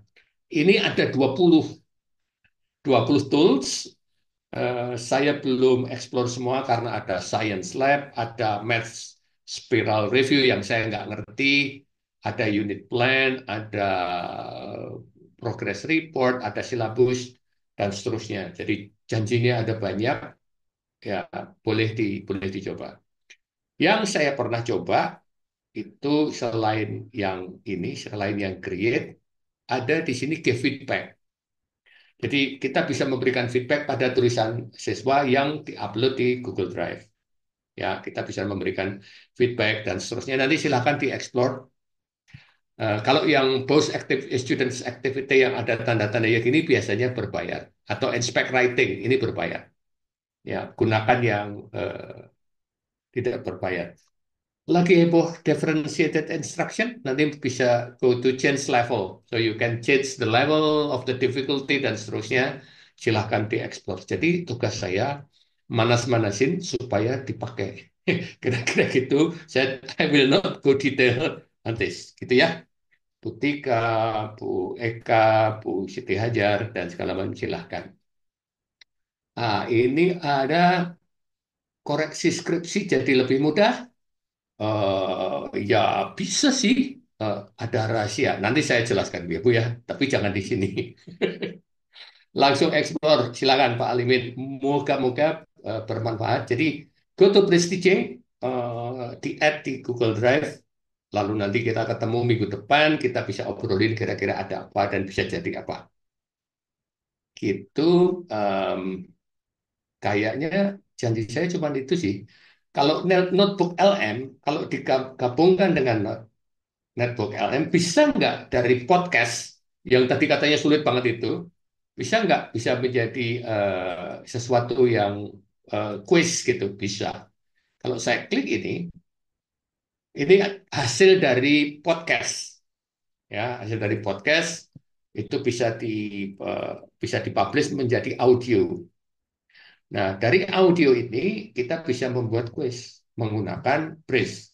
ini ada 20 tools. Saya belum explore semua karena ada science lab, ada math spiral review yang saya nggak ngerti, ada unit plan, ada progress report, ada silabus, dan seterusnya. Jadi janjinya ada banyak, ya boleh dicoba. Yang saya pernah coba itu selain yang create, ada di sini give feedback. Jadi kita bisa memberikan feedback pada tulisan siswa yang diupload di Google Drive. Ya, kita bisa memberikan feedback dan seterusnya. Nanti silahkan dieksplor. Kalau yang students activity yang ada tanda-tanda ya gini biasanya berbayar. Atau inspect writing ini berbayar. Ya, gunakan yang tidak berbayar. Lagi heboh differentiated instruction, nanti bisa go to change level. So you can change the level of the difficulty dan seterusnya. Silahkan dieksplor. Jadi tugas saya manas-manasin supaya dipakai. Kira-kira gitu. I will not go detail nanti. Gitu ya. Bu Tika, Bu Eka, Bu Siti Hajar, dan segala macam silahkan. Ini ada koreksi skripsi jadi lebih mudah. Ya bisa sih. Ada rahasia. Nanti saya jelaskan ya Bu ya. Tapi jangan di sini. Langsung explore. Silakan Pak Alimin. Moga-moga bermanfaat. Jadi go to Prestige, di-add di Google Drive. Lalu nanti kita ketemu minggu depan. Kita bisa obrolin kira-kira ada apa dan bisa jadi apa. Gitu. Kayaknya janji saya cuma itu sih. Kalau notebook LM, kalau digabungkan dengan netbook LM, bisa nggak dari podcast yang tadi katanya sulit banget itu, bisa menjadi sesuatu yang quiz gitu, bisa. Kalau saya klik ini hasil dari podcast, ya hasil dari podcast itu bisa dipublish menjadi audio. Nah, dari audio ini kita bisa membuat quiz menggunakan Brace.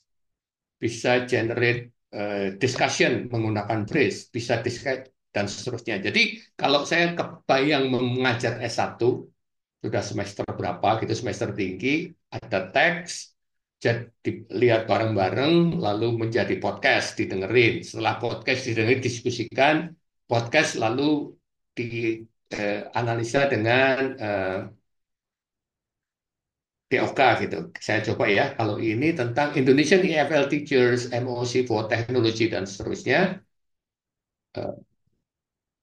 Bisa generate discussion menggunakan Brace, bisa discuss dan seterusnya. Jadi kalau saya kebayang mengajar S1, sudah semester berapa gitu, semester tinggi, ada teks, jadi lihat bareng-bareng, lalu menjadi podcast, didengerin. Setelah podcast didengerin, diskusikan, podcast lalu dianalisa dengan TOK gitu. Saya coba ya. Kalau ini tentang Indonesian EFL Teachers, MOC for Technology dan seterusnya,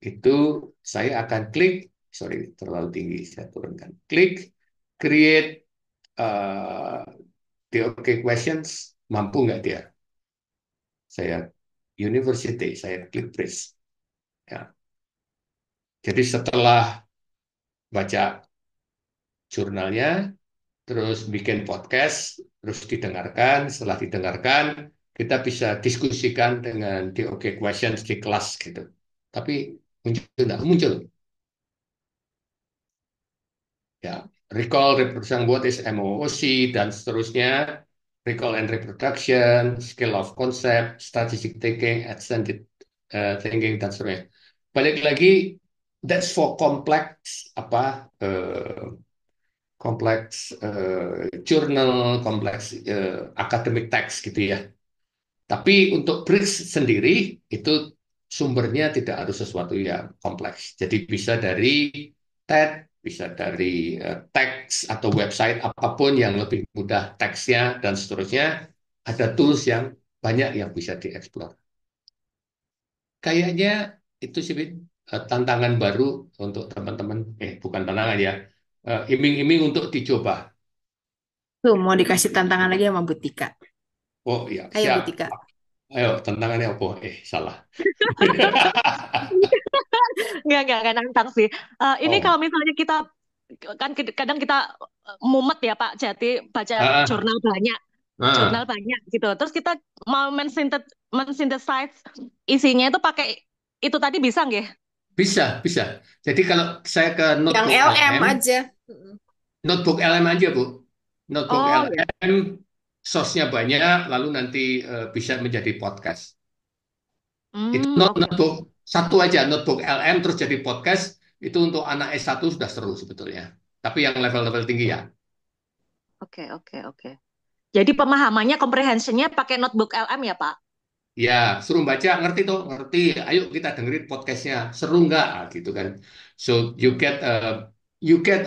itu saya akan klik, sorry terlalu tinggi, saya turunkan. Klik, create TOK questions, mampu nggak dia? Saya university, saya klik Brace. Ya. Jadi setelah baca jurnalnya, terus bikin podcast, terus didengarkan. Setelah didengarkan, kita bisa diskusikan dengan TOK questions di kelas gitu. Tapi muncul muncul. Ya, recall, represent what is MOOC dan seterusnya. recall and reproduction, skill of concept, strategic thinking, extended thinking dan seterusnya. Balik lagi, that's for kompleks journal, kompleks academic text gitu ya. Tapi untuk BRICS sendiri itu sumbernya tidak harus sesuatu yang kompleks. Jadi bisa dari TED, bisa dari teks atau website apapun yang lebih mudah teksnya dan seterusnya. Ada tools yang banyak yang bisa dieksplor. Kayaknya itu sih Bin, tantangan baru untuk teman-teman. Bukan tantangan ya, iming-iming untuk dicoba. Tuh, mau dikasih tantangan lagi sama Butika. Oh iya, Ayo siap. Butika. Ayo, tantangannya apa? Salah. Nggak nantang sih. Ini Oh, kalau misalnya kita kan kadang kita mumet ya Pak Jati baca ah, jurnal banyak, jurnal ah. banyak gitu. Terus kita mau mensynthesize isinya itu pakai itu tadi bisa nggih? Bisa, bisa. Jadi kalau saya ke Yang notebook LM LM, aja. notebook LM aja, Bu. Notebook Oh ya. LM, source-nya banyak, lalu nanti bisa menjadi podcast. Itu Oke. notebook, satu aja, notebook LM, terus jadi podcast, itu untuk anak S1 sudah seru sebetulnya. Tapi yang level-level tinggi ya. Oke. Jadi pemahamannya, comprehensionnya pakai notebook LM ya Pak? Ya, suruh baca, ngerti tuh, ngerti. Ayo kita dengerin podcastnya, seru nggak? Gitu kan. So you get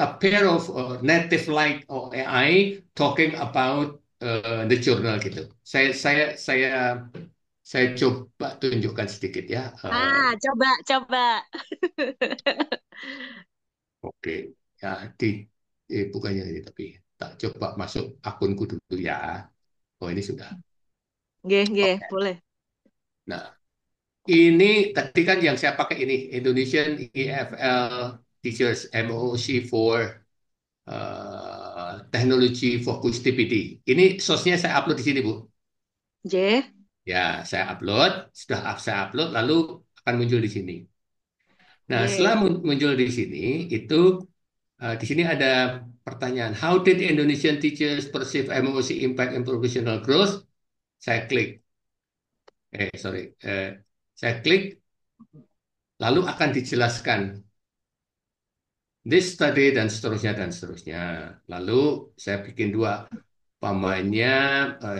a pair of native like or AI talking about the journal gitu. Saya coba tunjukkan sedikit ya. Coba. Oke, ya bukannya ini tapi tak coba masuk akunku dulu ya. Oh ini sudah. Nggih, Oke. boleh. Nah, ini tadi kan yang saya pakai ini Indonesian EFL Teachers MOOC for Technology Focus TPD. Ini source-nya saya upload di sini, Bu. Nggih. Ya, saya upload, sudah saya upload, lalu akan muncul di sini. Nah, setelah Nggih. muncul di sini, itu di sini ada pertanyaan, How did Indonesian teachers perceive MOOC impact in professional growth? Saya klik, sorry, saya klik, lalu akan dijelaskan this study dan seterusnya dan seterusnya. Lalu saya bikin dua pamannya,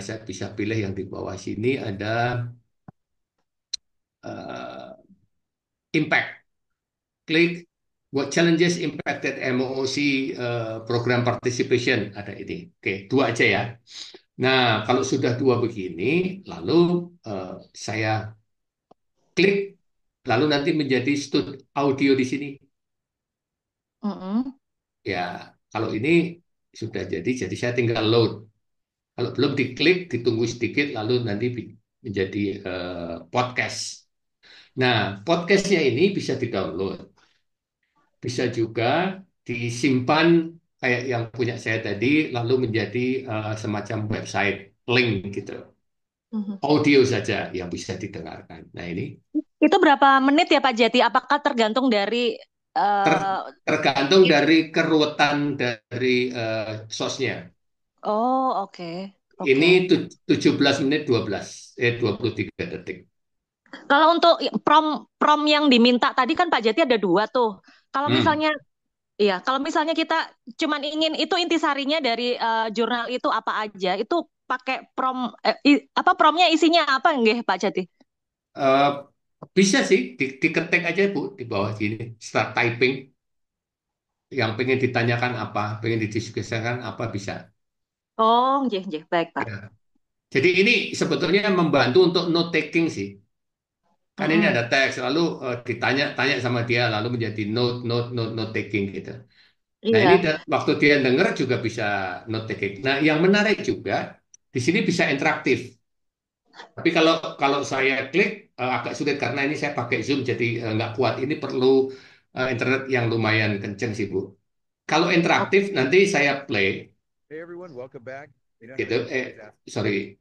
saya bisa pilih yang di bawah sini ada uh, impact. Klik what challenges impacted MOOC program participation ada ini. Oke, dua aja ya. Nah, kalau sudah dua begini, lalu saya klik, lalu nanti menjadi audio di sini. Mm-mm. Ya, kalau ini sudah jadi saya tinggal load. Kalau belum diklik, ditunggu sedikit, lalu nanti menjadi podcast. Nah, podcastnya ini bisa di-download. Bisa juga disimpan kayak yang punya saya tadi, lalu menjadi semacam website link gitu. Mhm. Audio saja yang bisa didengarkan. Nah, ini Itu berapa menit ya Pak Jati? Apakah tergantung dari ter- eh tergantung i- dari keruwetan dari source-nya. oke. Ini Oke. 17 menit 23 detik. Kalau untuk prom yang diminta tadi kan Pak Jati ada dua tuh. Kalau Hmm. misalnya kalau misalnya kita cuman ingin itu intisarinya dari jurnal itu apa aja, itu pakai apa promnya isinya apa nggih Pak Jati? Eh, bisa sih diketik aja Bu di bawah sini. Start typing yang pengen ditanyakan apa, pengen didiskusikan apa bisa. Oh, nggih, baik Pak. Ya. Jadi ini sebetulnya membantu untuk note taking sih. Kan ini Mm-mm. ada teks, lalu ditanya-tanya sama dia, lalu menjadi note taking gitu. Nah ini Iya. waktu dia denger juga bisa note taking. Nah yang menarik juga di sini bisa interaktif. Tapi kalau kalau saya klik agak sulit karena ini saya pakai Zoom jadi nggak kuat. Ini perlu internet yang lumayan kenceng sih Bu. Kalau interaktif nanti saya play Hey everyone, welcome back. gitu. Sorry,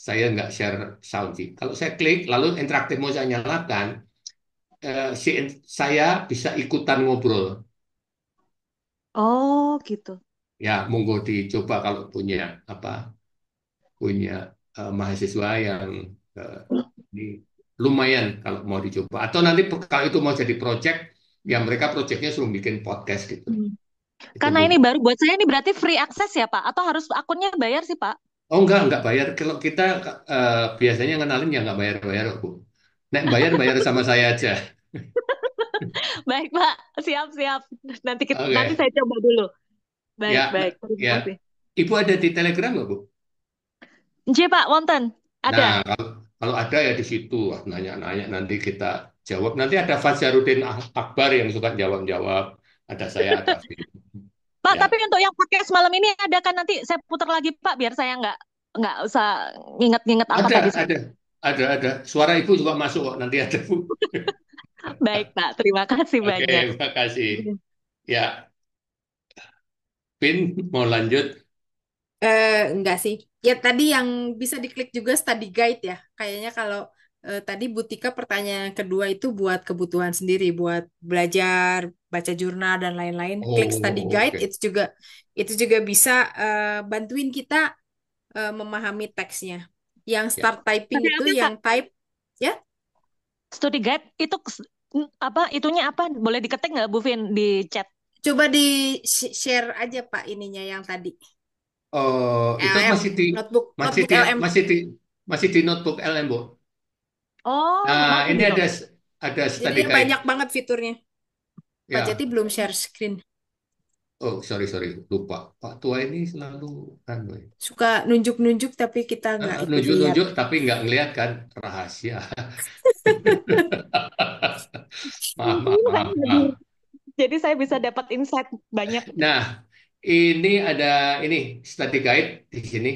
saya nggak share sound sih. Kalau saya klik lalu interaktif mau saya nyalakan, saya bisa ikutan ngobrol. Oh, gitu. Ya, monggo dicoba kalau punya apa punya mahasiswa yang ini lumayan kalau mau dicoba. Atau nanti kalau itu mau jadi project, ya mereka projectnya suruh bikin podcast gitu. Itu Karena Bu. ini baru buat saya, ini berarti free access ya Pak? Atau harus akunnya bayar sih Pak? Oh enggak bayar. Kalau kita biasanya ngenalin ya enggak bayar-bayar Bu. Nek bayar sama saya aja. Baik Pak, siap-siap. Nanti Oke. saya coba dulu. Ya, Baik. Terima ya. kasih. Ibu ada di Telegram nggak Bu? Nggih Pak, wonten. Ada. Nah, kalau ada ya di situ nanya-nanya nanti kita jawab. Nanti ada Fajaruddin Akbar yang suka jawab-jawab. Ada saya, ada Vin. Pak, Ya, tapi untuk yang podcast malam ini ada kan, nanti saya putar lagi Pak, biar saya nggak usah nginget-nginget apa ada, tadi. ada, ada. Suara Ibu juga masuk kok. Nanti ada Bu. Baik Pak, terima kasih Oke, banyak. makasih. Ya, Vin mau lanjut? Enggak sih. Ya tadi yang bisa diklik juga study guide ya. Kayaknya kalau tadi Butika pertanyaan kedua itu buat kebutuhan sendiri, buat belajar, baca jurnal dan lain-lain. Klik study Oh, guide oke. itu juga bisa bantuin kita memahami teksnya. Yang Ya. start typing itu Oke, yang Pak. type ya. Study guide itu apa? Itunya apa? Boleh diketik nggak Bu Vin di chat? Coba di share aja Pak ininya yang tadi. Oh, itu LM, masih notebook di LM. masih di notebook LM, Bu. Oh, Nah, masih ini di ada note. Jadi study yang guide. banyak banget fiturnya. Pak Jati Ya. belum share screen. Oh, sorry, lupa. Pak Tua ini selalu kan, Suka nunjuk-nunjuk tapi kita nggak ikut lihat. nunjuk-nunjuk tapi nggak ngelihat kan rahasia. Maaf. Jadi saya bisa dapat insight banyak. Nah, ini ada ini study guide di sini.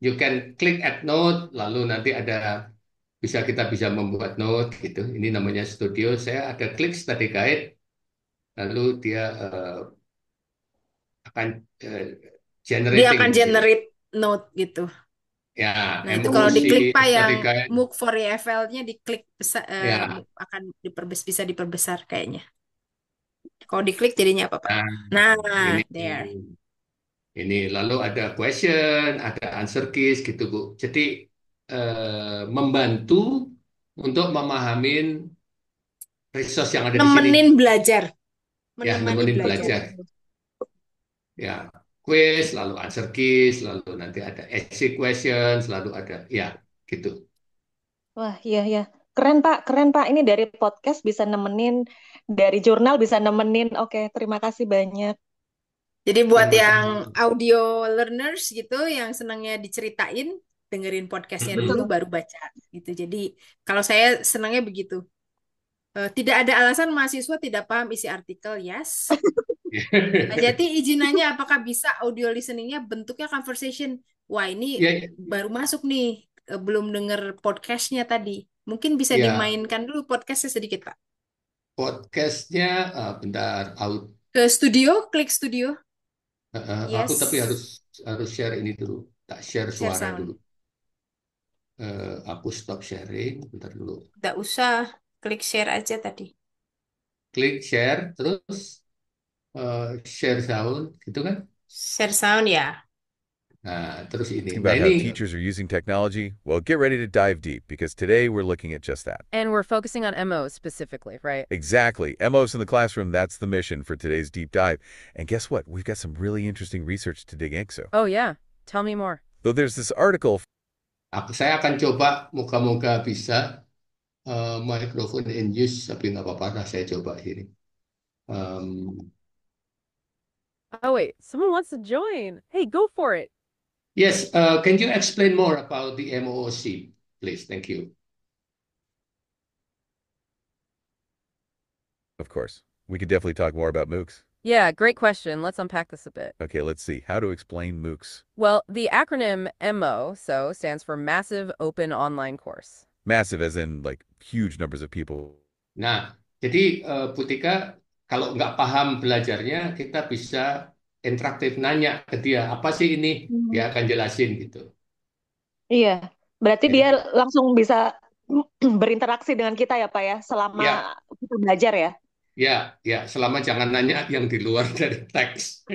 You can click add note, lalu nanti kita bisa membuat note gitu. Ini namanya Studio. Saya ada klik study guide, lalu dia akan Dia generating akan di sini. generate note gitu. Ya, Nah, itu kalau MOOC diklik Pak yang study guide. MOOC for EFL-nya diklik Ya, akan bisa diperbesar kayaknya. Kalau diklik jadinya apa Pak? nah, Nah, ini there. ini lalu ada question, ada answer keys gitu Bu. Jadi membantu untuk memahamin resource yang ada di sini. Nemenin belajar. Ya, Menemani nemenin belajar. belajar. Ya, quiz, lalu answer keys, lalu nanti ada essay questions, lalu ada ya gitu. Wah, iya. Keren Pak. Ini dari podcast bisa nemenin, dari jurnal bisa nemenin. Oke, terima kasih banyak. Jadi buat Sama-sama. yang audio learners gitu, yang senangnya diceritain, dengerin podcastnya dulu baru baca gitu. Jadi kalau saya senangnya begitu. Tidak ada alasan mahasiswa tidak paham isi artikel, yes. Pak Jati izinannya apakah bisa audio listeningnya bentuknya conversation? Wah ini Ya, baru masuk nih, belum denger podcastnya tadi. Mungkin bisa ya, dimainkan dulu podcastnya sedikit Pak. podcastnya bentar Ke studio, klik studio. aku tapi Yes, harus share ini dulu, tak share share suara sound. dulu. Aku stop sharing, bentar dulu. Tidak usah, klik share aja tadi. Klik share, terus share sound, gitu kan? Share sound ya. Nah, terus ini. Nah, About how ini teachers are using technology. Well, get ready to dive deep because today we're looking at just that. And we're focusing on MOs specifically, right? Exactly. MOS in the classroom, that's the mission for today's deep dive. And guess what? We've got some really interesting research to dig into. Oh, yeah. Tell me more. Though there's this article saya akan coba, moga-moga bisa microphone in use, tapi nggak apa-apa lah, saya coba sini. Oh, wait. Someone wants to join. Hey, go for it. Yes, can you explain more about the MOOC, please? Thank you. Of course. We could definitely talk more about MOOCs. Yeah, great question. Let's unpack this a bit. Okay, let's see. How to explain MOOCs. Well, the acronym MO, stands for Massive Open Online Course. Massive as in like huge numbers of people. Nah, jadi Putika, kalau nggak paham belajarnya, kita bisa interaktif nanya ke dia, apa sih ini? Dia akan jelasin gitu. Iya, berarti Jadi, dia langsung bisa berinteraksi dengan kita ya Pak ya, selama ya, kita belajar ya. ya, selama jangan nanya yang di luar dari teks.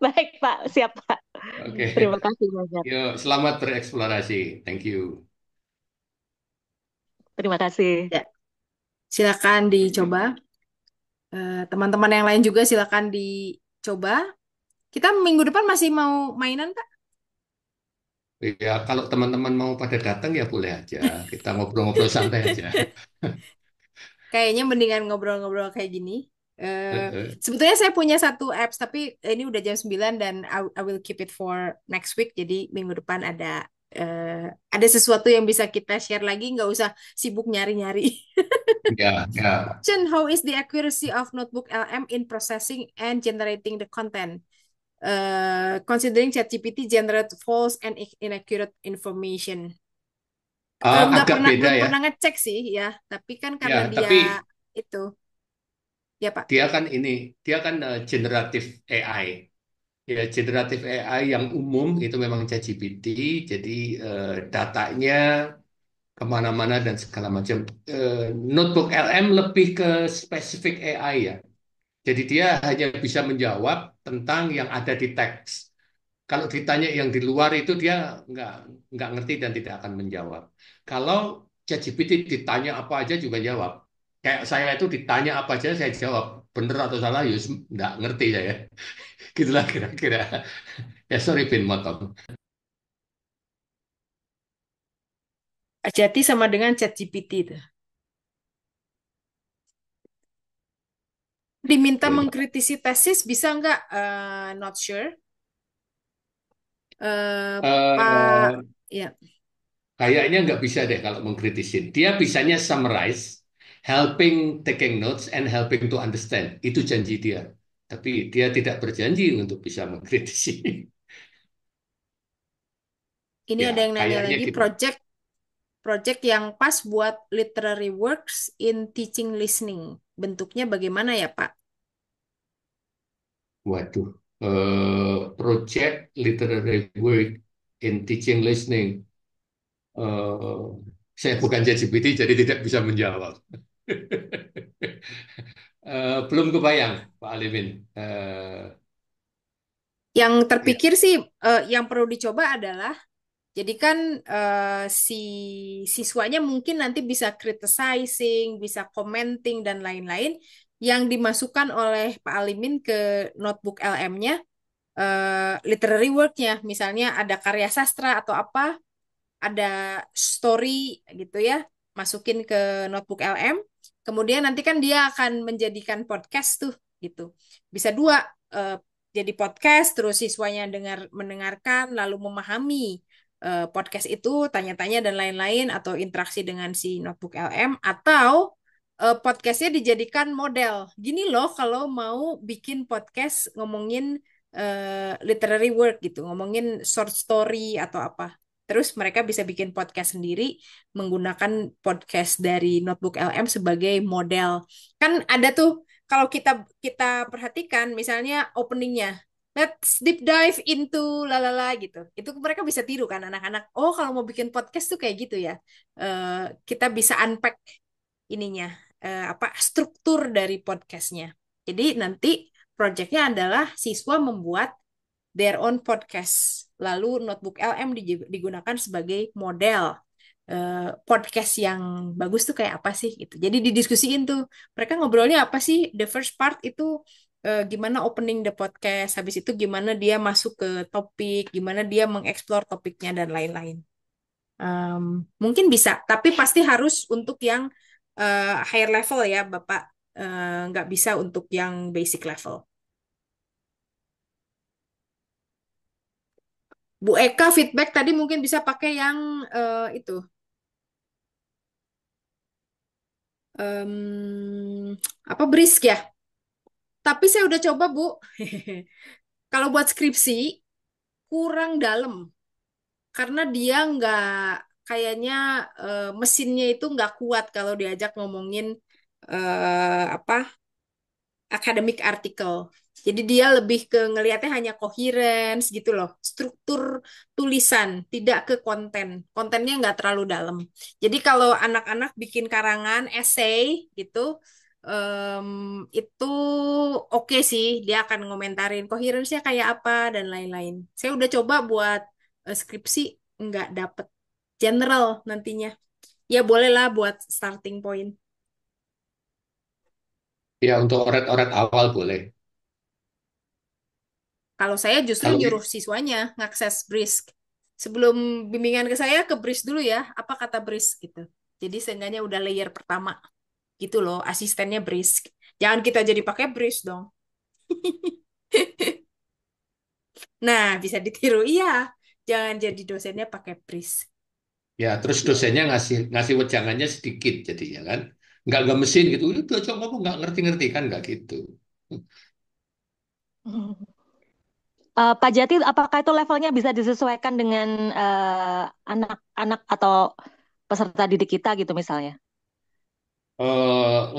Baik Pak, siap Pak. Oke. Terima kasih banyak. Yuk, selamat bereksplorasi. Thank you. Terima kasih. Ya, silakan dicoba. Teman-teman yang lain juga silakan dicoba. Kita minggu depan masih mau mainan, Kak? Ya, kalau teman-teman mau pada datang ya boleh aja. Kita ngobrol-ngobrol santai aja. Kayaknya mendingan ngobrol-ngobrol kayak gini. Eh, Sebetulnya saya punya satu apps, tapi ini udah jam 9 dan I will keep it for next week. Jadi minggu depan ada sesuatu yang bisa kita share lagi, nggak usah sibuk nyari-nyari. Ya, ya. Question, how is the accuracy of Notebook LM in processing and generating the content? Considering ChatGPT generate false and inaccurate information. Nggak Agak pernah beda belum ya. pernah ngecek sih ya, tapi kan karena Ya, dia tapi itu ya Pak. dia kan generatif AI. Ya, generatif AI yang umum itu memang ChatGPT. Jadi datanya kemana-mana dan segala macam. Notebook LM lebih ke spesifik AI ya. Jadi dia hanya bisa menjawab tentang yang ada di teks. Kalau ditanya yang di luar itu dia nggak nggak ngerti dan tidak akan menjawab. Kalau ChatGPT ditanya apa aja juga jawab. Kayak saya itu ditanya apa aja saya jawab. Bener atau salah, Yus, nggak ngerti saya. Gitulah kira-kira. Ya sorry, Bin, motong. Hati-hati sama dengan ChatGPT itu. Diminta mengkritisi tesis bisa nggak? Not sure. Pak, Eh, ya. Kayaknya nggak bisa deh kalau mengkritisin. Dia bisanya summarize, helping taking notes and helping to understand. Itu janji dia. Tapi dia tidak berjanji untuk bisa mengkritisi. Ini Ya, ada yang nanya kayaknya lagi gitu. project yang pas buat literary works in teaching listening. Bentuknya bagaimana ya Pak? Waduh, project literary work in teaching listening. Eh, saya bukan ChatGPT jadi tidak bisa menjawab. Belum kebayang, Pak Alimin. Yang Ya, terpikir sih yang perlu dicoba adalah jadi kan si siswanya mungkin nanti bisa criticizing, bisa commenting dan lain-lain yang dimasukkan oleh Pak Alimin ke notebook LM-nya literary work-nya. Misalnya ada karya sastra atau apa, ada story gitu ya, masukin ke notebook LM. Kemudian nanti kan dia akan menjadikan podcast tuh gitu. Bisa dua eh, jadi podcast terus siswanya mendengarkan lalu memahami podcast itu, tanya-tanya dan lain-lain atau interaksi dengan si notebook LM atau podcastnya dijadikan model. Gini loh kalau mau bikin podcast ngomongin literary work gitu, ngomongin short story atau apa. Terus mereka bisa bikin podcast sendiri menggunakan podcast dari Notebook LM sebagai model. Kan ada tuh kalau kita kita perhatikan misalnya openingnya, let's deep dive into lalala gitu. Itu mereka bisa tiru kan anak-anak. Oh kalau mau bikin podcast tuh kayak gitu ya. Kita bisa unpack ininya apa struktur dari podcastnya. Jadi nanti projectnya adalah siswa membuat their own podcast. Lalu notebook LM digunakan sebagai model podcast yang bagus tuh kayak apa sih gitu. Jadi didiskusiin tuh mereka ngobrolnya apa sih? The first part itu gimana opening the podcast, habis itu gimana dia masuk ke topik, gimana dia mengeksplor topiknya dan lain-lain. Mungkin bisa, tapi pasti harus untuk yang higher level ya, Bapak. Nggak bisa untuk yang basic level. Bu Eka feedback tadi mungkin bisa pakai yang itu apa brisk ya. Tapi saya udah coba Bu. Kalau buat skripsi kurang dalam karena dia nggak kayaknya mesinnya itu nggak kuat kalau diajak ngomongin apa academic article. Jadi dia lebih ke ngelihatnya hanya coherence gitu loh, struktur tulisan, tidak ke konten. Kontennya nggak terlalu dalam. Jadi kalau anak-anak bikin karangan, essay gitu, em, itu oke sih, dia akan ngomentarin coherence-nya kayak apa dan lain-lain. Saya udah coba buat skripsi, nggak dapet general nantinya. Ya bolehlah buat starting point. Ya untuk oret-oret awal boleh. Kalau saya justru Kalau nyuruh siswanya ngakses Brisk. Sebelum bimbingan ke saya, ke Brisk dulu ya, apa kata Brisk gitu. Jadi seenggaknya udah layer pertama gitu loh, asistennya Brisk. Jangan kita jadi pakai Brisk dong. Nah, bisa ditiru. Iya, jangan jadi dosennya pakai Brisk. ya terus dosennya ngasih ngasih wejangannya sedikit jadinya kan. Nggak mesin gitu. Udah belajar ngomong nggak ngerti-ngerti kan nggak gitu. Pak Jati, apakah itu levelnya bisa disesuaikan dengan anak-anak atau peserta didik kita gitu misalnya?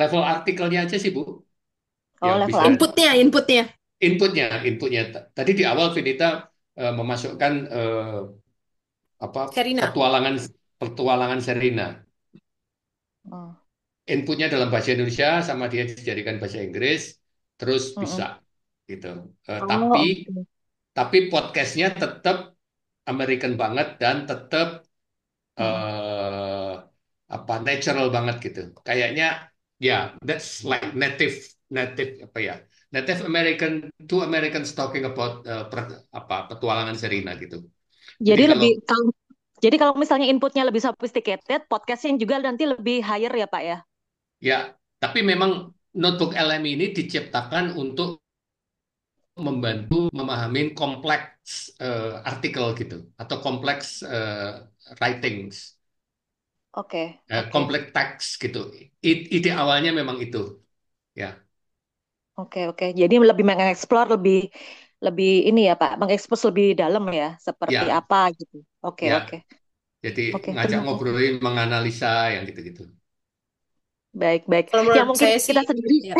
Level artikelnya aja sih Bu. Ya Oh, level bisa Inputnya, inputnya. inputnya. Tadi di awal Vinita memasukkan apa Sherina. petualangan petualangan Serina. Oh. Inputnya dalam bahasa Indonesia sama dia dijadikan bahasa Inggris, terus bisa Mm-mm. gitu. Tapi Oh, oke. podcastnya tetap American banget dan tetap Mm-mm. eh, apa natural banget gitu. Kayaknya ya that's like native native apa ya native American two Americans talking about apa petualangan Serina gitu. Jadi Jadi kalau lebih kalau jadi kalau misalnya inputnya lebih sophisticated, podcastnya juga nanti lebih higher ya Pak ya? ya tapi memang notebook LM ini diciptakan untuk membantu memahami kompleks artikel gitu atau kompleks writings, Oke, oke, kompleks teks gitu. Ide awalnya memang itu ya. oke, oke. Jadi lebih mengeksplor lebih lebih ini ya Pak, mengekspos lebih dalam ya, seperti Ya, apa gitu. Oke, ya. oke, Jadi oke. ngajak Terima kasih. ngobrolin, menganalisa yang gitu-gitu. Baik, baik. Kalau Yang menurut mungkin saya sih, kita sendiri, ya.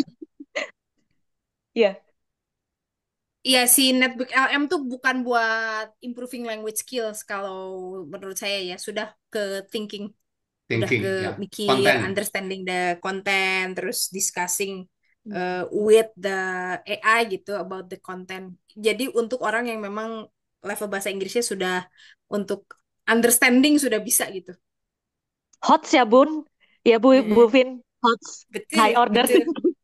ya. Iya, si Netbook LM tuh bukan buat improving language skills kalau menurut saya ya, sudah ke thinking, udah ke Thinking, ya. mikir, Konten. understanding the content, terus discussing with the AI gitu about the content. Jadi untuk orang yang memang level bahasa Inggrisnya sudah untuk understanding sudah bisa gitu. Hots ya Bun, ya Bu Mm-mm. Vin, hots, Betul, high order betul. thinking.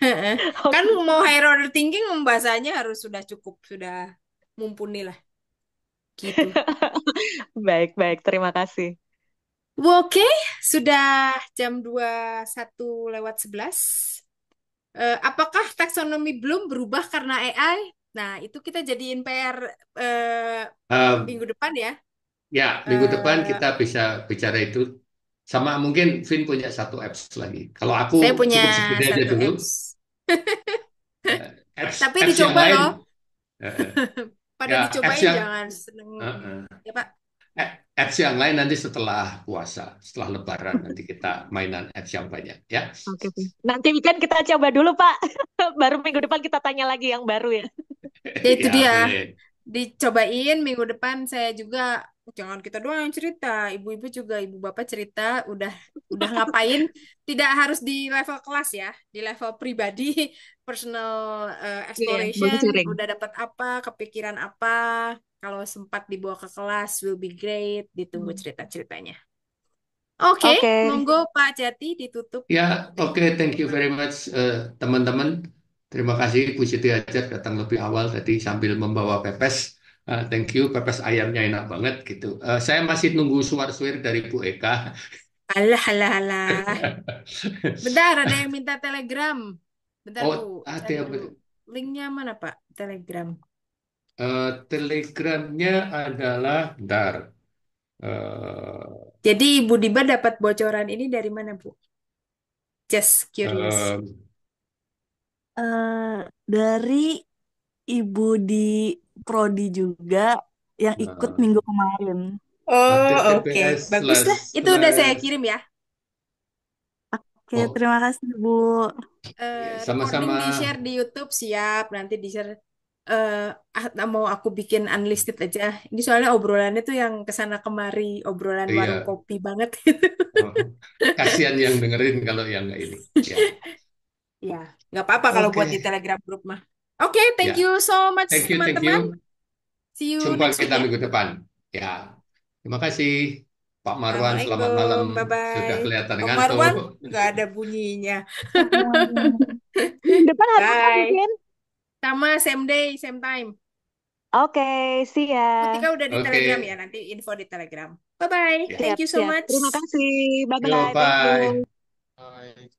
Heeh. Kan Oke, mau higher order thinking bahasanya harus sudah cukup, sudah mumpuni lah gitu. baik, baik. Terima kasih. Oke, sudah jam 21:11. Apakah taksonomi belum berubah karena AI? Nah, itu kita jadiin PR Eh, minggu depan ya. ya, minggu depan Eh, kita bisa bicara itu. Sama mungkin Vin punya satu apps lagi. Kalau aku saya punya cukup segini aja satu dulu. apps. Tapi Apps yang dicoba lain, loh. eh, eh. Pada ya apps dicobain yang jangan seneng. eh, eh. Ya, Pak. Apps yang lain nanti setelah puasa, setelah Lebaran nanti kita mainan apps yang banyak ya. Oke, Vin. Nanti weekend kita coba dulu Pak. Baru minggu depan kita tanya lagi yang baru ya. Ya itu Ya dia. boleh. Dicobain minggu depan saya juga, jangan kita doang yang cerita, ibu-ibu juga, ibu bapak cerita udah ngapain, tidak harus di level kelas ya, di level pribadi, personal Iya, bagus exploration, sharing. udah dapat apa, kepikiran apa, kalau sempat dibawa ke kelas will be great, ditunggu Hmm. cerita-ceritanya. Oke, Oke. monggo Pak Jati ditutup. Ya, oke, thank you very much teman-teman. Terima kasih Bu Siti Hajar datang lebih awal tadi sambil membawa pepes. Thank you, pepes ayamnya enak banget gitu. Saya masih nunggu suar-suir dari Bu Eka. Alah, alah, alah. Bentar, ada yang minta telegram. Bentar Bu, Oh, ada cari yang dulu. Linknya mana Pak? Telegram. telegramnya adalah, bentar. Eh, Jadi Ibu Diba dapat bocoran ini dari mana Bu? Just curious. eh, Eh, dari ibu di Prodi juga yang ikut eh, minggu kemarin. Oh, oke. HTTPS Baguslah. Itu udah saya kirim ya. Oke, oh, terima kasih Bu. ya, Recording sama-sama. di-share di YouTube siap. Nanti di-share. Mau aku bikin unlisted aja. Ini soalnya obrolannya tuh yang kesana kemari, obrolan warung Iya, kopi banget. oh, kasihan yang dengerin kalau yang nggak ini. Ya. Ya, nggak apa-apa kalau buat di Oke, Telegram group mah. Oke, thank ya. you so much Thank you, thank teman-teman. you. See you Jumpa next week kita ya. minggu depan. Ya, terima kasih Pak Marwan. Selamat Assalamualaikum, malam. Sudah bye-bye. kelihatan Bang Marwan, ngantuk. nggak ada bunyinya. Minggu depan hari apa, Bye. Vin? Sama same day, same time. Oke, see ya. Mutika udah di Oke, Telegram ya, nanti info di Telegram. Bye-bye. ya. Thank Siap, you so siap. much. Terima kasih. Yo, Bye-bye. Thank you. bye. Bye.